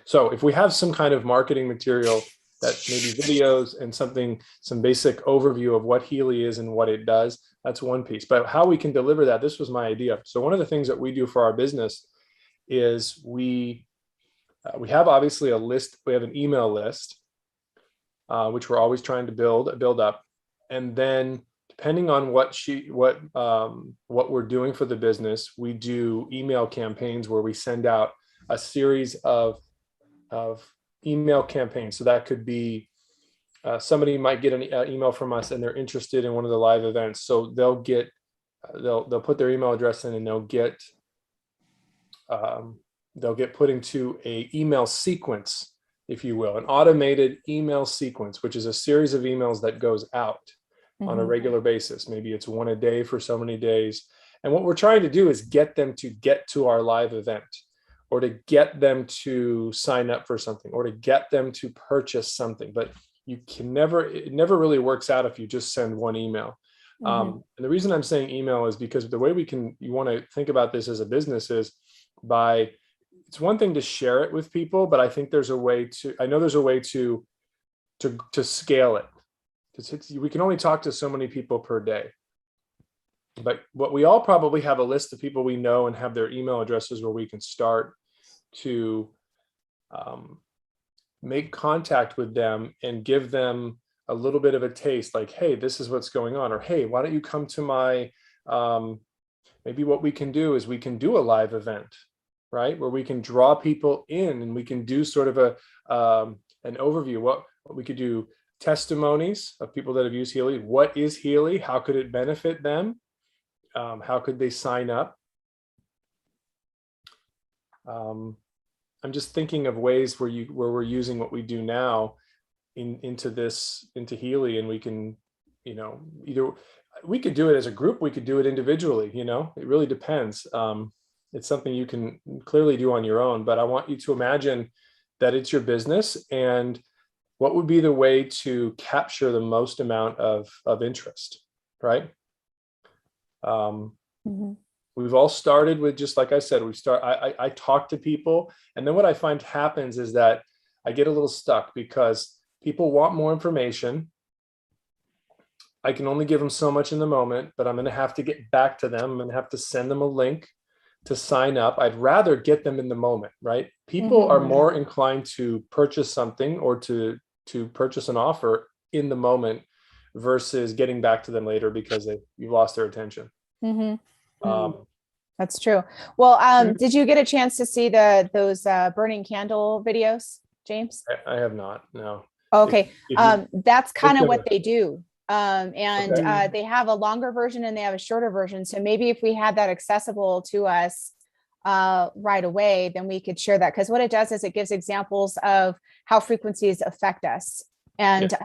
So if we have some kind of marketing material, that maybe videos and some basic overview of what Healy is and what it does, that's one piece. But how we can deliver that, this was my idea. So one of the things that we do for our business is we have obviously a list. We have an email list, which we're always trying to build up, and then depending on what we're doing for the business, we do email campaigns where we send out a series of email campaigns. So that could be somebody might get an email from us and they're interested in one of the live events. So they'll put their email address in, and they'll get put into a email sequence, if you will, an automated email sequence, which is a series of emails that goes out on a regular basis. Maybe it's one a day for so many days. And what we're trying to do is get them to get to our live event, or to get them to sign up for something, or to get them to purchase something. But it never really works out if you just send one email. And the reason I'm saying email is because the way you want to think about this as a business is it's one thing to share it with people, but I think there's a way to scale it. We can only talk to so many people per day. But what we all probably have a list of people we know and have their email addresses where we can start to make contact with them and give them a little bit of a taste, like, hey, this is what's going on, or hey, why don't you come to my, maybe what we can do is we can do a live event, right, where we can draw people in, and we can do sort of an overview. What we could do, testimonies of people that have used Healy. What is Healy? How could it benefit them? How could they sign up? I'm just thinking of ways where we're using what we do now into Healy, and we can, either we could do it as a group, we could do it individually. It really depends. It's something you can clearly do on your own, but I want you to imagine that it's your business, and what would be the way to capture the most amount of interest, right? We've all started with, just like I said, I talk to people, and then what I find happens is that I get a little stuck because people want more information. I can only give them so much in the moment, but I'm going to have to get back to them. I'm going to have to send them a link to sign up. I'd rather get them in the moment, right? People are more inclined to purchase something or to purchase an offer in the moment versus getting back to them later because you've lost their attention. That's true. Well, did you get a chance to see those burning candle videos, James? I have not, no. Okay. That's kind of what they do. They have a longer version and they have a shorter version. So maybe if we had that accessible to us right away, then we could share that. Because what it does is it gives examples of how frequencies affect us. And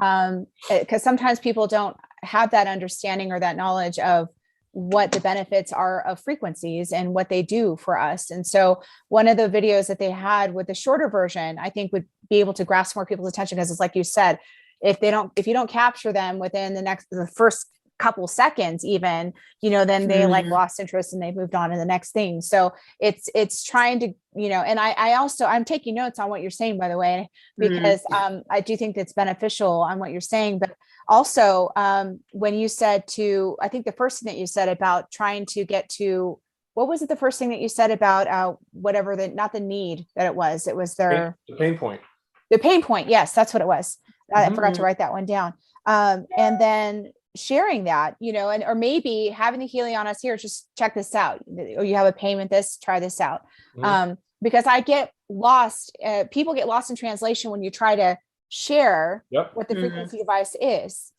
because sometimes people don't have that understanding or that knowledge of what the benefits are of frequencies and what they do for us. And so one of the videos that they had with the shorter version, I think would be able to grasp more people's attention, because it's like you said, if you don't capture them within the first couple seconds, even, then they lost interest and they moved on to the next thing. So it's trying to, and I'm taking notes on what you're saying, by the way, because I do think that's beneficial on what you're saying. But also when you said I think the first thing that you said about trying to get to, what was it? The first thing that you said about whatever not the need that it was the pain point. The pain point. Yes, that's what it was. I forgot to write that one down. And then sharing that, or maybe having the Healy on us here, just check this out. Or you have a pain with this, try this out. Because I get lost. People get lost in translation when you try to share what the frequency device is,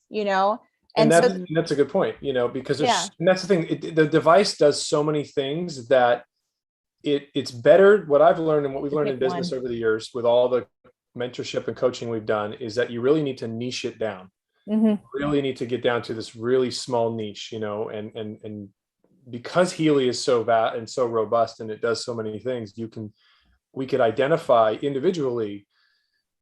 And that's a good point, because and that's the thing. The device does so many things that it's better. What I've learned and what we've learned in Pick business one. over the years with all the mentorship and coaching we've done is that you really need to niche it down. Mhm. Really need to get down to this really small niche, you know, and because Healy is so vast and so robust and it does so many things, we could identify individually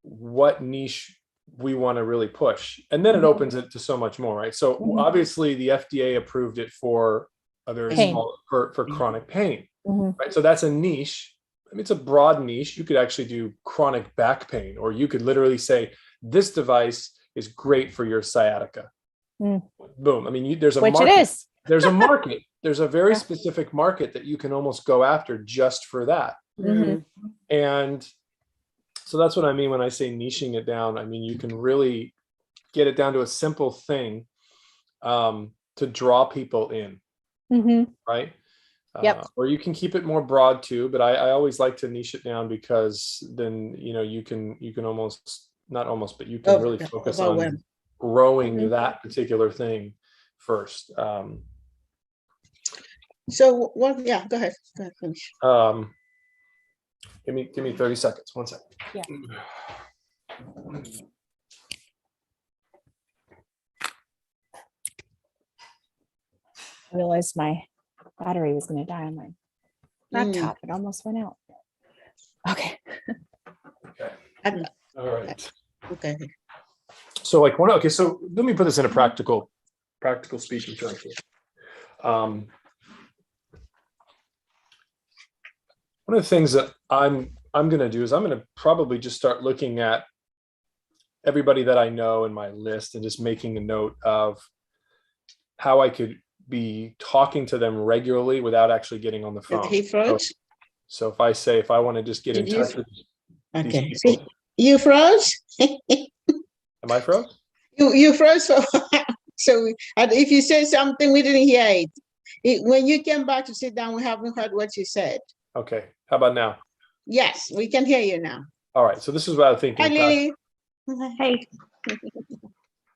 what niche we want to really push. And then it opens it to so much more, right? So Mhm. obviously the FDA approved it for a very Pain. small, for chronic pain, Mhm. right? So that's a niche. I mean, it's a broad niche. You could actually do chronic back pain, or you could literally say, this device is great for your sciatica. Mm. Boom. I mean, there's a Which market. it is. There's a market. There's a very Yeah. specific market that you can almost go after just for that. Mhm. And so that's what I mean when I say niching it down. I mean, you can really get it down to a simple thing to draw people in, Mhm. right? Yep. Or you can keep it more broad too, but I always like to niche it down because then, you know, you can almost, not almost, but you can really focus on growing that particular thing first. So what? Yeah, go ahead. Go ahead, finish. Give me 30 seconds. 1 second. Yeah. I realized my battery was going to die on my laptop. It almost went out. Okay. Okay. And- All right. Okay. So like okay, so let me put this in a practical speaking terms. One of the things that I'm going to do is I'm going to probably just start looking at everybody that I know in my list and just making a note of how I could be talking to them regularly without actually getting on the phone. He froze. So if I want to just get in touch with these people. See, you froze. Am I froze? You froze. So if you said something, we didn't hear it. When you came back to sit down, we haven't heard what you said. Okay. How about now? Yes, we can hear you now. All right. So this is what I was thinking. Hi, Lily. Hey.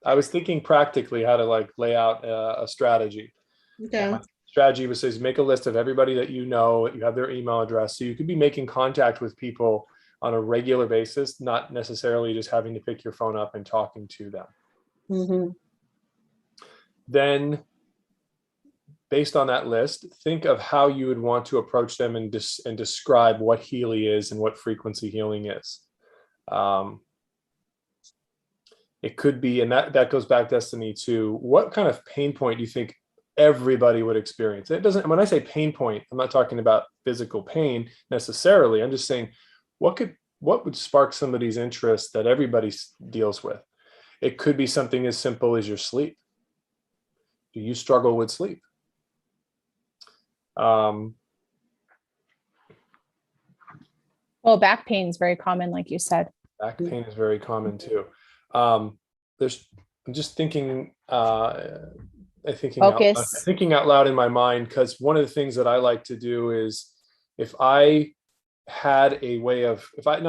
I was thinking practically how to like lay out a strategy. Okay. My strategy was says make a list of everybody that you know, you have their email address. So you could be making contact with people on a regular basis, not necessarily just having to pick your phone up and talking to them. Mm-hmm. Then based on that list, think of how you would want to approach them and describe what Healy is and what frequency healing is. It could be, and that goes back, Destiny, to what kind of pain point do you think everybody would experience? It doesn't, when I say pain point, I'm not talking about physical pain necessarily. I'm just saying what would spark somebody's interest that everybody deals with? It could be something as simple as your sleep. Do you struggle with sleep? Well, back pain is very common, like you said. Back pain is very common too. I'm just thinking, thinking out loud in my mind, because one of the things that I like to do is if I had a way of, but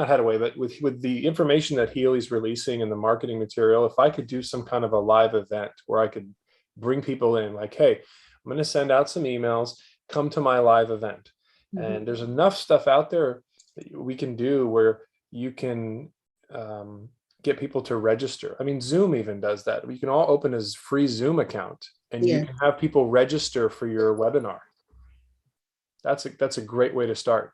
with the information that Healy's releasing and the marketing material, if I could do some kind of a live event where I could bring people in, like, hey, I'm going to send out some emails, come to my live event. Mm-hmm. And there's enough stuff out there that we can do where you can get people to register. I mean, Zoom even does that. We can all open a free Zoom account and you can have people register for your webinar. That's a great way to start.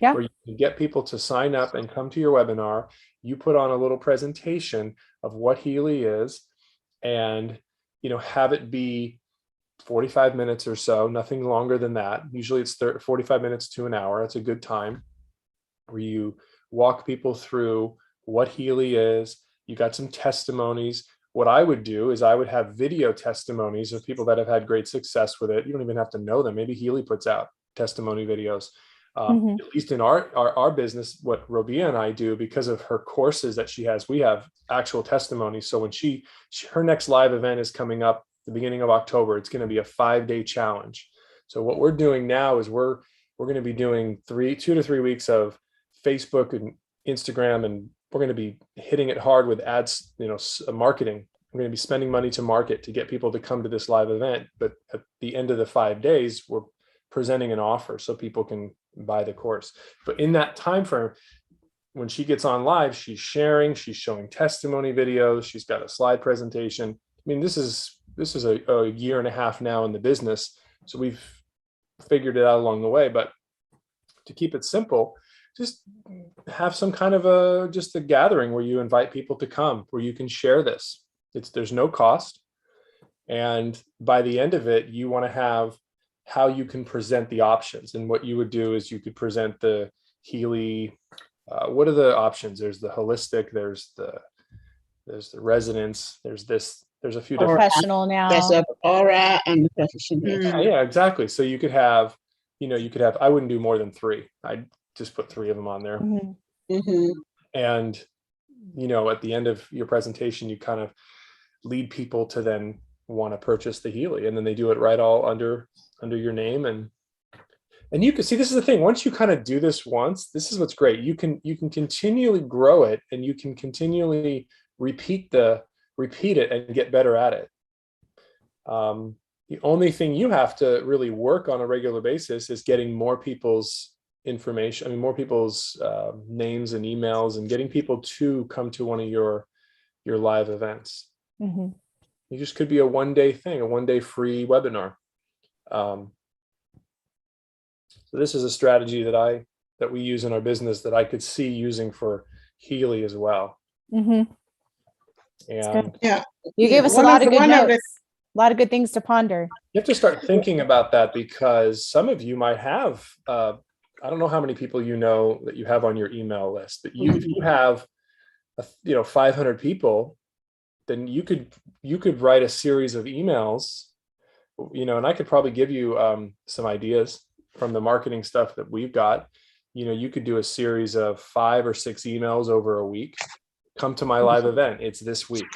Yeah. Where you can get people to sign up and come to your webinar. You put on a little presentation of what Healy is and, have it be 45 minutes or so, nothing longer than that. Usually it's 45 minutes to an hour. It's a good time where you walk people through what Healy is. You got some testimonies. What I would do is I would have video testimonies of people that have had great success with it. You don't even have to know them. Maybe Healy puts out testimony videos. At least in our business, what Robia and I do, because of her courses that she has, we have actual testimonies. So when her next live event is coming up the beginning of October, it's going to be a 5-day challenge. So what we're doing now is we're going to be doing 2 to 3 weeks of Facebook and Instagram, and we're going to be hitting it hard with ads, marketing. We're going to be spending money to market to get people to come to this live event. But at the end of the 5 days, we're presenting an offer so people can buy the course. But in that time frame, when she gets on live, she's sharing, she's showing testimony videos, she's got a slide presentation. I mean, this is a year and a half now in the business, so we've figured it out along the way. But to keep it simple, just have some kind of a gathering where you invite people to come, where you can share this. There's no cost. And by the end of it, you want to have how you can present the options. And what you would do is you could present the Healy. What are the options? There's the holistic, there's the resonance, there's a few different Professional now. There's a aura and professional. Yeah, exactly. So you could have, I wouldn't do more than 3. I'd just put 3 of them on there. Mm-hmm. Mm-hmm. And, at the end of your presentation, you kind of lead people to then want to purchase the Healy, and then they do it right all under your name. And you can see, this is the thing, once you kind of do this once, this is what's great. You can continually grow it, and you can continually repeat it and get better at it. The only thing you have to really work on a regular basis is getting more people's information, more people's names and emails, and getting people to come to one of your live events. Mm-hmm. It just could be a one-day thing, a one-day free webinar. So this is a strategy that we use in our business that I could see using for Healy as well. Mm-hmm. And yeah, you gave us a lot of good notes, a lot of good things to ponder. You have to start thinking about that, because some of you might have, I don't know how many people that you have on your email list, but if you have 500 people, then you could write a series of emails, and I could probably give you some ideas from the marketing stuff that we've got. You could do a series of 5 or 6 emails over a week. Come to my live event. It's this week.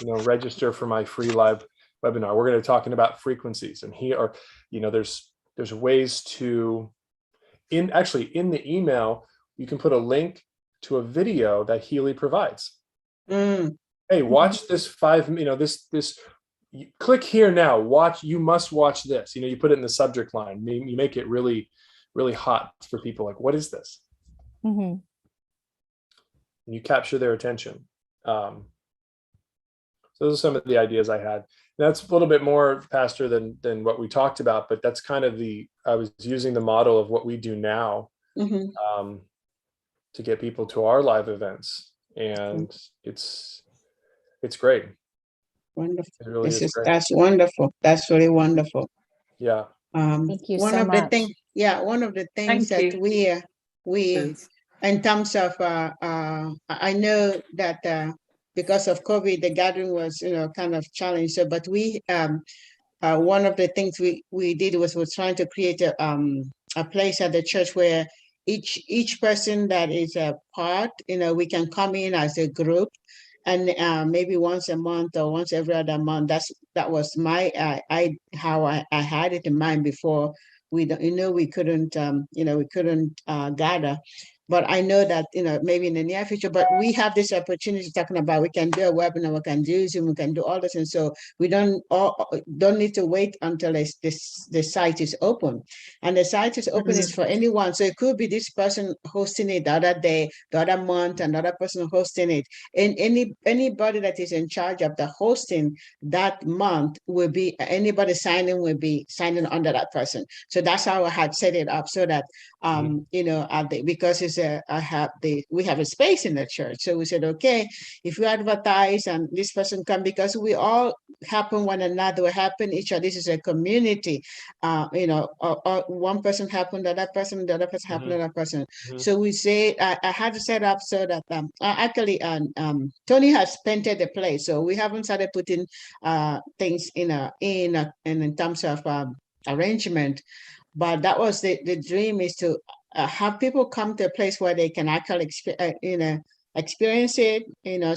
Register for my free live webinar. We're going to be talking about frequencies, and there's ways to, in the email, you can put a link to a video that Healy provides. Hey, watch this 5, this click here now, you must watch this. You put it in the subject line. You make it really, really hot for people. Like, what is this? Mm-hmm. And you capture their attention. So those are some of the ideas I had. That's a little bit more, Pastor, than what we talked about, but that's kind of I was using the model of what we do now to get people to our live events. And it's great. Wonderful. It really is great. That's wonderful. That's really wonderful. Yeah. Thank you one so of much. the things, one of the things that we in terms of I know that because of COVID, the gathering was kind of challenged. So, but we one of the things we did was we're trying to create a place at the church where each person that is a part, we can come in as a group, and maybe once a month or once every other month. That was my how I had it in mind before. We couldn't gather. But I know that, maybe in the near future, but we have this opportunity talking about, we can do a webinar, we can do Zoom, we can do all this. And so we don't need to wait until the site is open. And the site is open is for anyone. So it could be this person hosting it the other day, the other month, another person hosting it. And anybody that is in charge of the hosting that month anybody signing will be signing under that person. So that's how I had set it up, so that, because we have a space in the church. So we said, okay, if you advertise and this person come, because we all helping one another, we helping each other. This is a community. One person helping the other person, the other person helping the other person. So we say, I had to set up so that Tony has painted the place. So we haven't started putting things in terms of arrangement. But that was the dream, is to have people come to a place where they can actually experience it,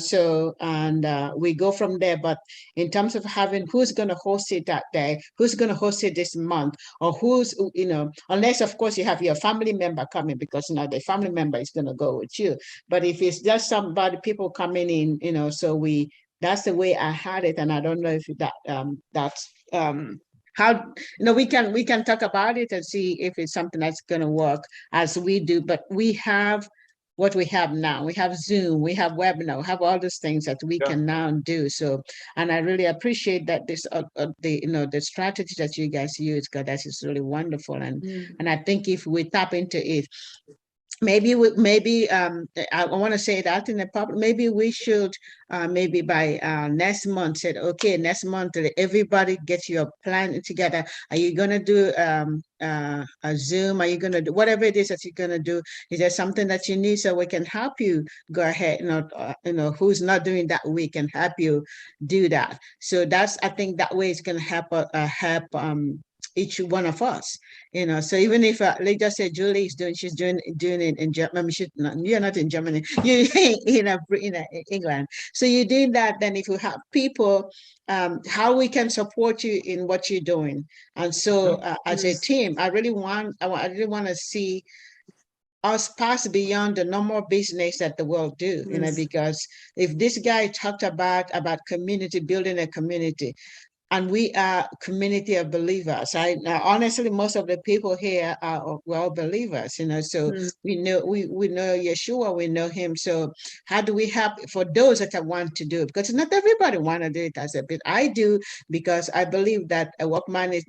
so, and we go from there. But in terms of having who's going to host it that day, who's going to host it this month, or who's, unless of course you have your family member coming, because the family member is going to go with you. But if it's just people coming in, so that's the way I had it. And I don't know if that's how, we can talk about it and see if it's something that's going to work as we do, but we have what we have now. We have Zoom, we have webinar, we have all those things that we can now do. So, and I really appreciate that this, the strategy that you guys use, because that is really wonderful. And I think if we tap into it, maybe I want to say that in the public, maybe we should maybe by next month said, okay, next month everybody get your plan together. Are you going to do a Zoom? Are you going to do whatever it is that you're going to do? Is there something that you need so we can help you go ahead? Who's not doing that, we can help you do that. So I think that way it's going to help each one of us, so even if let's just say Julie is she's doing it in Germany. You're not in Germany, you're in England, so you do that. Then if you have people, how we can support you in what you're doing. And so as a team, I really want to see us pass beyond the normal business that the world do, because if this guy talked about community, building a community, and we are a community of believers. Honestly, most of the people here are well believers, so we know Yeshua, we know him. So how do we help for those that want to do it? Because not everybody want to do it as a bit. I do, because I believe that a workman is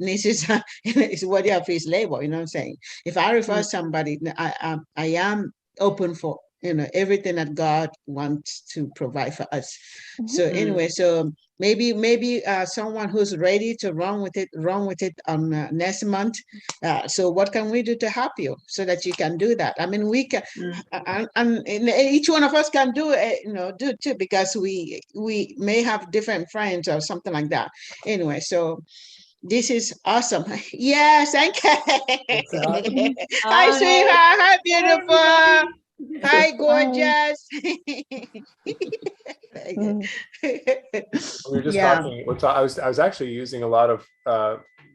worthy of his labor. You know what I'm saying? If I refer somebody, I am open for everything that God wants to provide for us. So anyway, so maybe someone who's ready to run with it on next month. So what can we do to help you so that you can do that? I mean, we can, and each one of us can do it, do it too, because we may have different friends or something like that. Anyway, so this is awesome. Yes, thank you. Hi, sweetheart. Hi, beautiful. Hi, gorgeous. We were just talking. I was actually using a lot of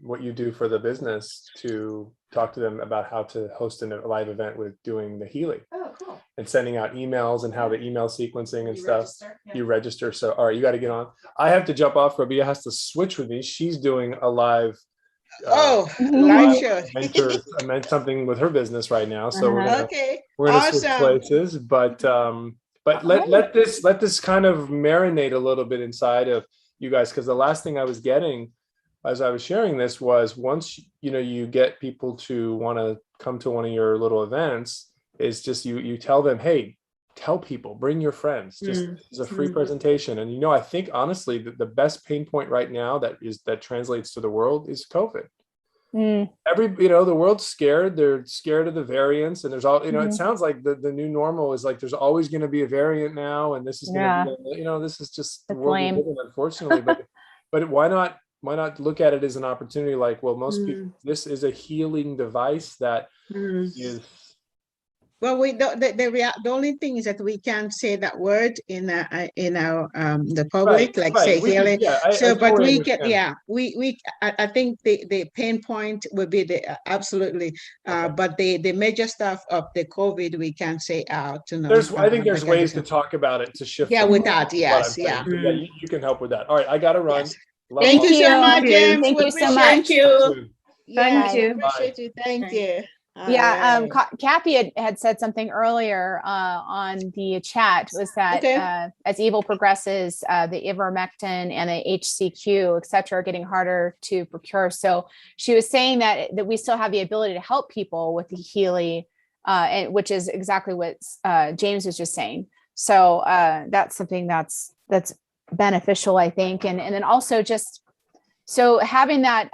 what you do for the business to talk to them about how to host a live event with doing the Healy. Oh, cool. And sending out emails and how the email sequencing and stuff. You register. So, all right, you got to get on. I have to jump off. Rabia has to switch with me. She's doing a live. Live show. I meant something with her business right now. So we're gonna awesome. switch places, but let this kind of marinate a little bit inside of you guys, because the last thing I was getting as I was sharing this was, once you get people to want to come to one of your little events, is just you tell them, hey, tell people, bring your friends, just as a free presentation. And I think honestly the best pain point right now that translates to the world is COVID. The world's scared. They're scared of the variants, and there's all it sounds like the new normal is like there's always going to be a variant now, and this is going to be this is just the world we live in, unfortunately. But why not look at it as an opportunity? Like, well, most people, this is a healing device that is. Well, the only thing is that we can't say that word in our the public, say Healy. But we can, I think the pain point would be the absolutely, but the major stuff of the COVID we can't say out. I think there's ways to talk about it to shift. Yeah, with that, yes, yeah. You can help with that. All right, I got to run. Yes. Thank you so much, James. Thank you so much. Thank you. Thank you. Appreciate you. Thank you. Yeah, Kathy had said something earlier on the chat, was that as evil progresses, the ivermectin and the HCQ, et cetera, are getting harder to procure. So she was saying that we still have the ability to help people with the Healy, which is exactly what James was just saying. So that's something that's beneficial, I think. And then also just so having that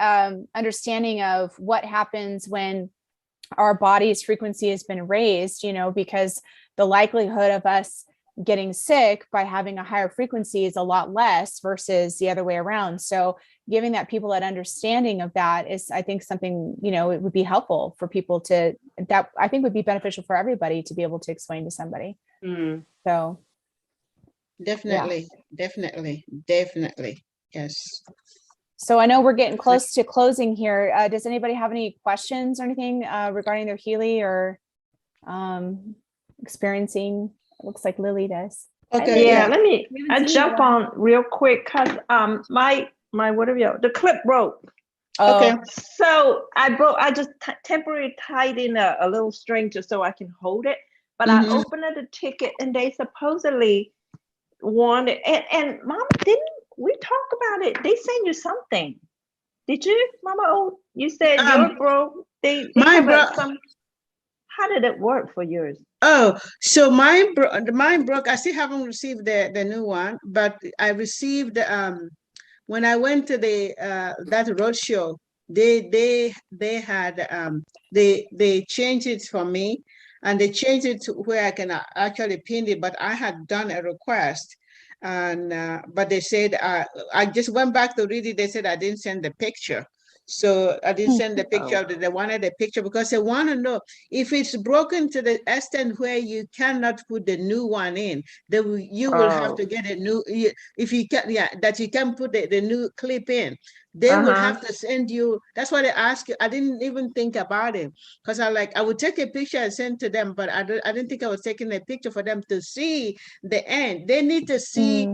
understanding of what happens when our body's frequency has been raised, because the likelihood of us getting sick by having a higher frequency is a lot less versus the other way around. So giving people that understanding of that is, I think, something, it would be helpful for people that I think would be beneficial for everybody to be able to explain to somebody. So definitely. Yes. So I know we're getting close to closing here. Does anybody have any questions or anything regarding their Healy or experiencing? It looks like Lily does. Okay. Yeah. Let me jump on real quick because my the clip rope Oh, Okay. So I just temporarily tied in a little string just so I can hold it. But I opened the ticket and they supposedly wanted, and Mom, didn't we talk about it? They sent you something. Did you, Mama O? You said your bro, they My some, how did it work for yours? Oh, so mine broke. I still haven't received the new one, but I received when I went to the that road show, they had they changed it for me, and they changed it to where I can actually pin it, but I had done a request, and but they said I just went back to read it. They said I didn't send the picture. So I didn't send the picture of it. They wanted a picture because they want to know if it's broken to the extent where you cannot put the new one in, then you will have to get a new, if you can, that you can put the new clip in. They will have to send you, that's why they ask you. I didn't even think about it because I would take a picture and send to them, but I didn't think I was taking a picture for them to see the end. They need to see,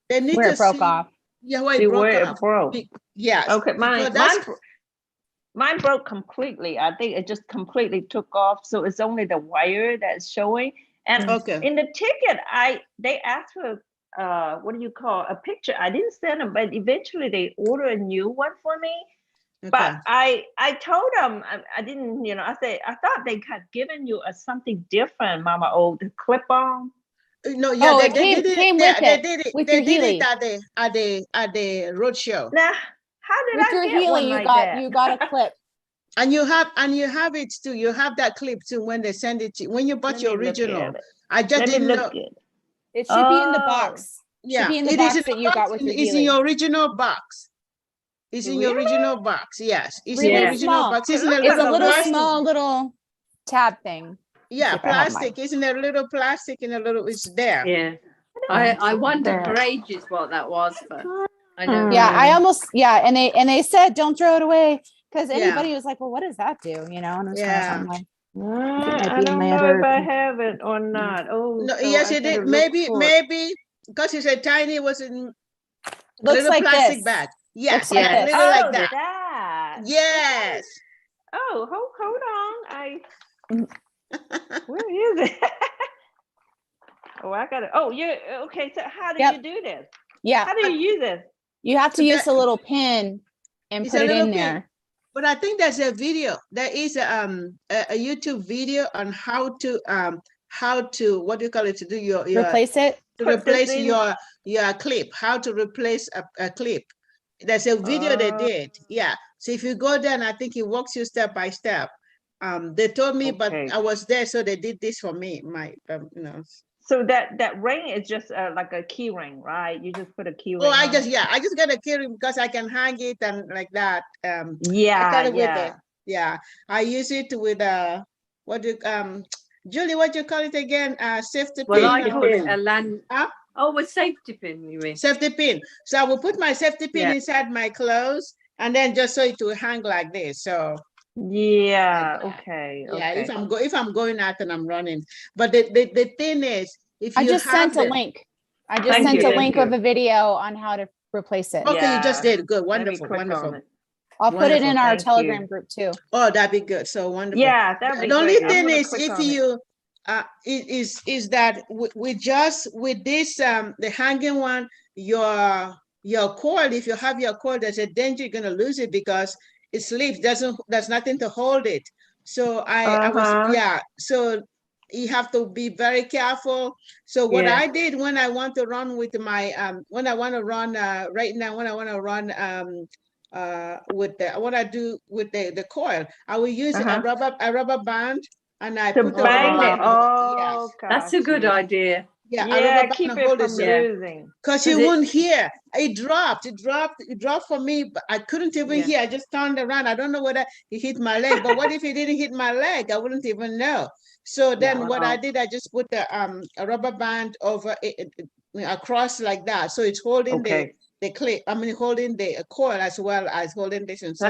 they need where to it broke see. off. Yeah, where it broke off. Yes. Okay, mine broke completely. I think it just completely took off. So it's only the wire that's showing. And in the ticket, they asked for what do you call a picture? I didn't send them, but eventually they ordered a new one for me. But I told them I didn't, I said I thought they had given you something different, Mama O, the clip on. No, yeah, they did it. Came Yeah, with they it, did it. with They your did Healy. it at the road show. Now, how did with I your get Healy, one like that? you got a clip. And you have it too. You have that clip too when they send it to you. When you bought your original. I just didn't know. It should be in the box. Yeah, should be in the box that you got with your Healy. It's in your original box. It's in your original box. Yes, it's really in the original small. box. It's a little small little tab thing. Yeah, plastic. It's in a little plastic in a little. It's there. Yeah, I wondered for ages what that was, but I know. Yeah, I almost and they said don't throw it away because anybody was like, well, what does that do? And I was kind of like, I don't know if I have it or not. Oh, no, so yes, it did. Maybe because it's a tiny. Was in a little like plastic this. bag. Yes, like a little like that. That. Yes. Oh, hold on. Where is it? I got it. Oh, yeah. Okay. So how do you do this? Yeah. How do you use it? You have to use a little pin and put it in there. But I think there's a video. There is a YouTube video on how to what do you call it, to do your replace it, to replace your clip, how to replace a clip. There's a video they did. Yeah. So if you go there, and I think it walks you step by step. They told me, but I was there, so they did this for me. So that ring is just like a key ring, right? You just put a key ring. Oh, I just got a key ring because I can hang it and like that. I use it with Julie, what do you call it again? Safety pin. Well, I call it a land. Oh, a safety pin, you mean? Safety pin. So I will put my safety pin inside my clothes, and then just so it will hang like this. So okay. If I'm going out and I'm running, but the thing is, if you sent a link. I just sent a link of a video on how to replace it. Okay, you just did. Good, wonderful. I'll put it in our Telegram group too. Oh, that'd be good. So wonderful. Yeah, that'd be the only great. thing is, if you is that with this the hanging one, your cord, if you have your cord, there's a danger you're gonna lose it because it slips. There's nothing to hold it. So so you have to be very careful. So what I did when I want to run with my when I want to run right now, when I want to run with the coil, I will use a rubber band, and I put the rubber band. Oh, that's a good idea. Yeah, keep it from losing. Because you won't hear. It dropped for me, but I couldn't even hear. I just turned around. I don't know whether it hit my leg, but what if it didn't hit my leg? I wouldn't even know. So then what I did, I just put a rubber band over it, across like that. So it's holding the clip. I mean, holding the coil as well as holding this. And so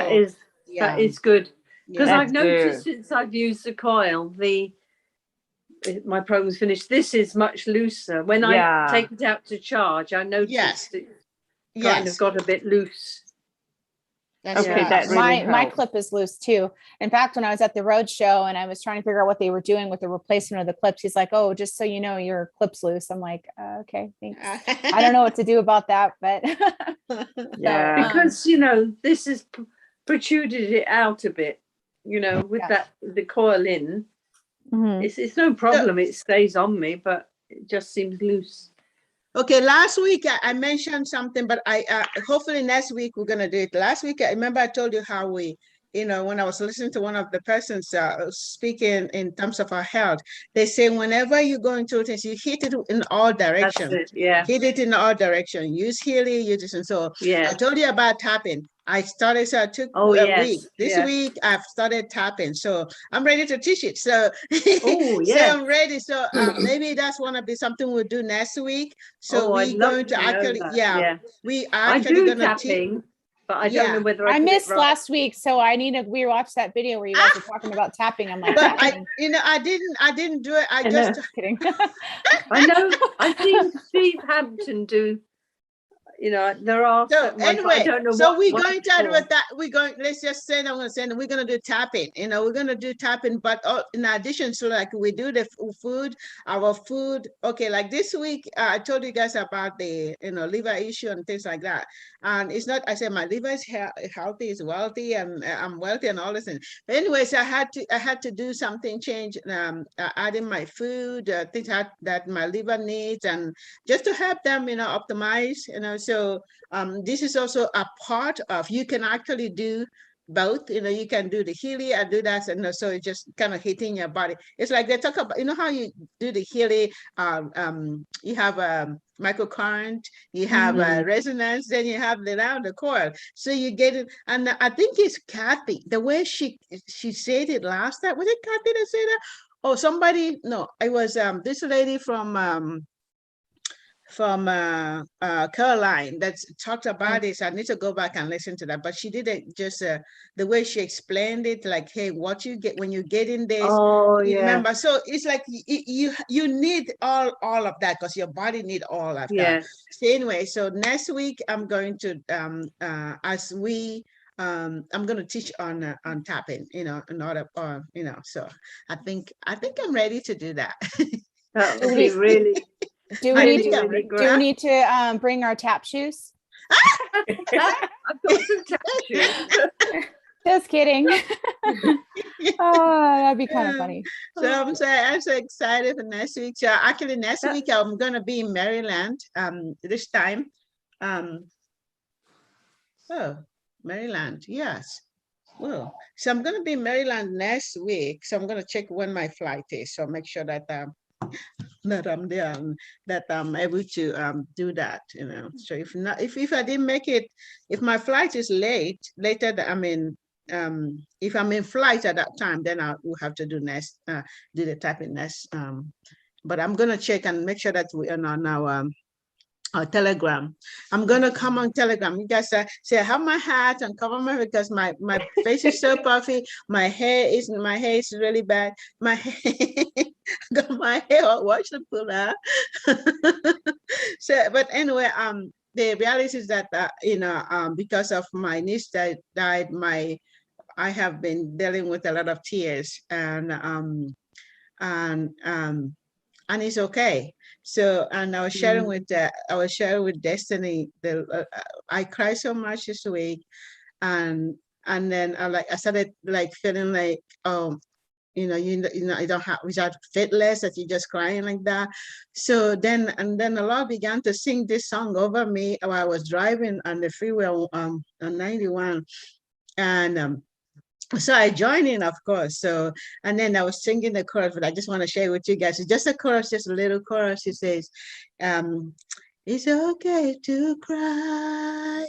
that is good. Because I've noticed since I've used the coil, my program's finished. This is much looser. When I take it out to charge, I noticed it kind of got a bit loose. That's Okay, right. that really My helps. clip is loose too. In fact, when I was at the road show and I was trying to figure out what they were doing with the replacement of the clips, he's like, "Oh, just so you know, your clip's loose." I'm like, "Okay, thanks." I don't know what to do about that, but Yeah, because this is protruded it out a bit. With the coil in, it's no problem. It stays on me, but it just seems loose. Okay, last week I mentioned something, but I hopefully next week we're gonna do it. Last week I remember I told you how we, when I was listening to one of the persons speaking in terms of our health, they say whenever you're going through things, you hit it in all directions. That's it, yeah. Hit it in all directions. Use Healy, use this, and so yeah. I told you about tapping. I started, so I took a week. This week I've started tapping, so I'm ready to teach it. So, so I'm ready. So maybe that's want to be something we'll do next week. So we're going to actually, we are actually going to teach. But I don't know whether I missed last week, so I need to rewatch that video where you guys were talking about tapping. I'm like, but I didn't do it. I just kidding. I know. I've seen Steve Hampton do. There are. So anyway, I don't know so we're going to do that. Let's just say I'm going to say we're going to do tapping. We're going to do tapping, but in addition, so like we do the food, our food. Okay, like this week, I told you guys about the liver issue and things like that. And it's not. I said my liver is healthy, is wealthy, and I'm wealthy and all this. But anyways, I had to do something, change, adding my food, things that my liver needs, and just to help them, optimize, So this is also a part of, you can actually do both, you can do the Healy and do that, and so it's just kind of hitting your body. It's like they talk about, how you do the Healy, you have a microcurrent, you have a resonance, then you have the coil. So you get it, and I think it's Kathy, the way she said it last time. Was it Kathy that said that? Oh, somebody, no, it was this lady from Caroline that talked about this. I need to go back and listen to that, but she did it just the way she explained it, like, hey, what you get when you get in this. Remember, so it's like you need all of that because your body need all of that. So anyway, so next week I'm going to I'm going to teach on tapping, in order, so I think I'm ready to do that. That would be really. Do we need to bring our tap shoes? I've got some tap shoes. Just kidding. Oh, that'd be kind of funny. So I'm so excited for next week. So actually next week I'm gonna be in Maryland. This time. Maryland, yes. Well, so I'm gonna be in Maryland next week. So I'm gonna check when my flight is. So make sure that that I'm there, that I'm able to do that, So if not, if I didn't make it, if my flight is later, if I'm in flight at that time, then I will have to do the tapping next. But I'm gonna check and make sure that we are on our Telegram. I'm gonna come on Telegram. You guys say I have my hat and cover my, because my face is so puffy. My hair is really bad. My got my hair. Watch the pull out. So, but anyway, the reality is that because of my niece that died, I have been dealing with a lot of tears, and it's okay. So, and I was sharing with Destiny. I cried so much this week, and then I started feeling like, you don't have, without faithless, that you're just crying like that. So then the Lord began to sing this song over me while I was driving on the freeway on 91, and so I joined in, of course. So, and then I was singing the chorus, but I just want to share with you guys. It's just a chorus, just a little chorus. It says, it's okay to cry.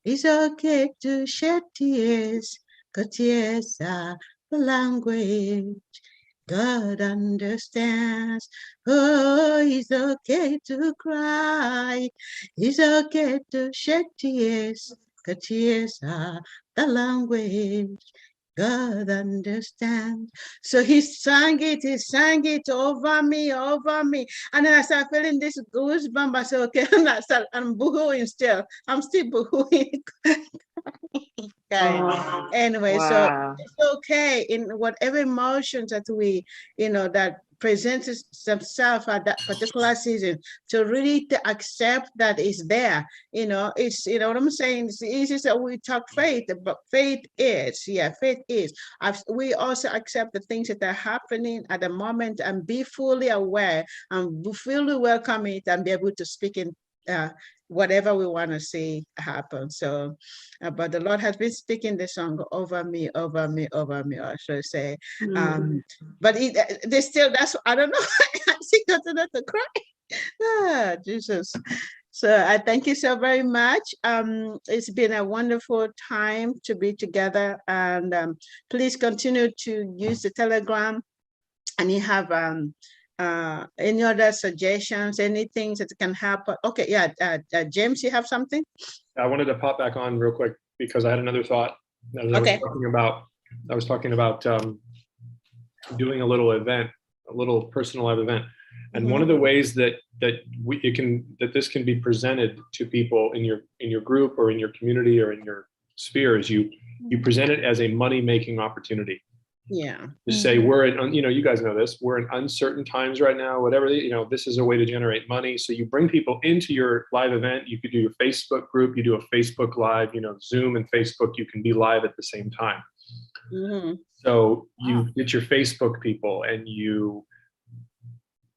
It's okay to shed tears, because tears are the language God understands. Oh, it's okay to cry. It's okay to shed tears, because tears are the language God understands. So he sang it over me. And then I started feeling this goosebump. I said, okay, I'm boohooing still. I'm still boohooing. Okay. Anyway, so it's okay in whatever emotions that we, that presents themselves at that particular season, to really to accept that it's there. It's, what I'm saying, it's easy that we talk faith, but faith is. We also accept the things that are happening at the moment and be fully aware and fully welcome it and be able to speak in whatever we want to see happen. So, but the Lord has been speaking the song over me, I should say. But they still, I don't know. I think that's enough to cry. Jesus. So I thank you so very much. It's been a wonderful time to be together, and please continue to use the Telegram. And you have any other suggestions, anything that can help? Okay, yeah, James, you have something? I wanted to pop back on real quick because I had another thought. Okay. I was talking about doing a little event, a little personalized event, and one of the ways that this can be presented to people in your group or in your community or in your sphere is you present it as a money-making opportunity. Yeah. To say we're in, you guys know this, we're in uncertain times right now, whatever, this is a way to generate money. So you bring people into your live event. You could do your Facebook group, you do a Facebook live, Zoom and Facebook, you can be live at the same time. So you get your Facebook people and you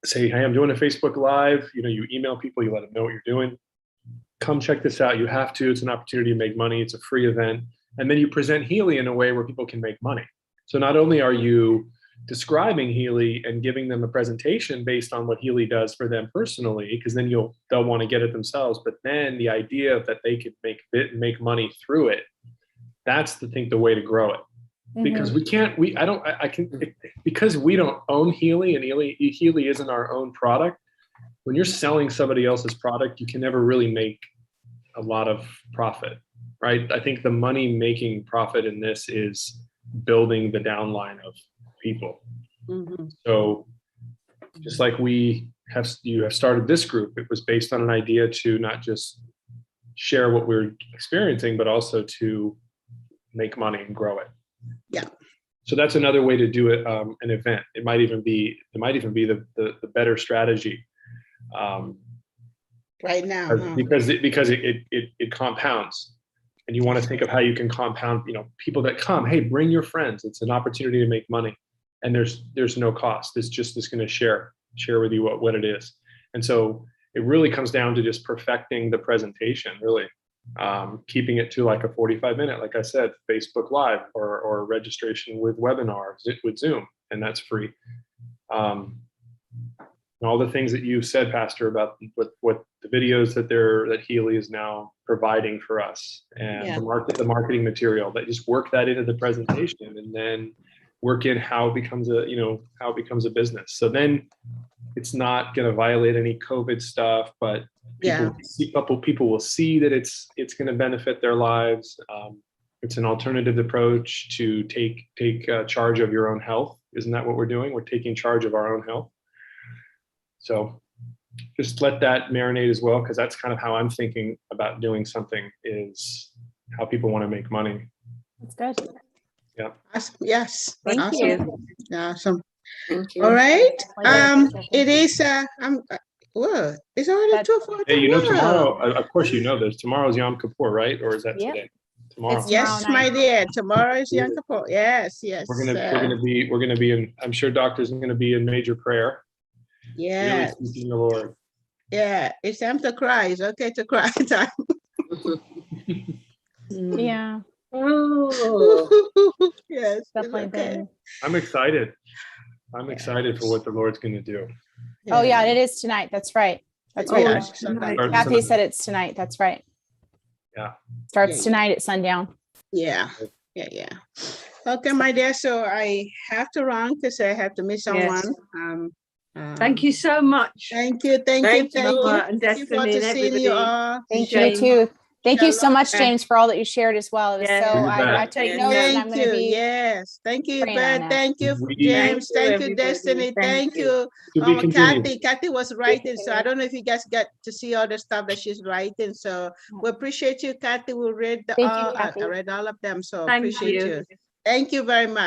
say, hey, I'm doing a Facebook live. You email people, you let them know what you're doing. Come check this out. You have to, it's an opportunity to make money. It's a free event. And then you present Healy in a way where people can make money. So not only are you describing Healy and giving them a presentation based on what Healy does for them personally, because then they'll want to get it themselves. But then the idea that they could make money through it, that's the way to grow it. Because because we don't own Healy and Healy isn't our own product. When you're selling somebody else's product, you can never really make a lot of profit, right? I think the money making profit in this is building the downline of people. So just like you have started this group, it was based on an idea to not just share what we're experiencing, but also to make money and grow it. Yeah. So that's another way to do it. An event. It might even be the better strategy. Right now. Because it compounds. And you want to think of how you can compound, people that come, hey, bring your friends. It's an opportunity to make money. And there's no cost. It's going to share with you what it is. And so it really comes down to just perfecting the presentation, really. Keeping it to like a 45-minute, like I said, Facebook Live or registration with webinar with Zoom, and that's free. All the things that you said, Pastor, about what the videos that Healy is now providing for us, and the marketing material, that just work that into the presentation, and then work in how it becomes a business. So then it's not going to violate any COVID stuff, but people will see that it's going to benefit their lives. It's an alternative approach to take charge of your own health. Isn't that what we're doing? We're taking charge of our own health. So just let that marinate as well, because that's kind of how I'm thinking about doing something, is how people want to make money. That's good. Yeah. Yes. Thank you. Awesome. Thank you. All right. It is. Whoa! It's already 2:41. Hey, tomorrow. Of course, this. Tomorrow's Yom Kippur, right? Or is that today? Tomorrow. Yes, my dear. Tomorrow is Yom Kippur. Yes. We're gonna be in. I'm sure doctors are gonna be in major prayer. Yes. Really seeking the Lord. Yeah, it's time to cry. It's okay to cry time. Yeah. Oh. Yes. Definitely. Okay. I'm excited. I'm excited for what the Lord's going to do. Oh yeah, it is tonight. That's right. That's right. Kathy said it's tonight. That's right. Yeah. Starts tonight at sundown. Yeah. Okay, my dear. So I have to run because I have to meet someone. Thank you so much. Thank you. And Destiny Looking forward to seeing you all. Thank you too. Thank you so much, James, for all that you shared as well. It was I take notes and I'm going to be. Yes. Thank you, praying on Beth. that. Thank you, James. Thank you, Destiny. Thank you. Kathy. Kathy was writing, so I don't know if you guys got to see all the stuff that she's writing. So we appreciate you, Kathy. We'll read I read all of them, so appreciate you. Thank you very much.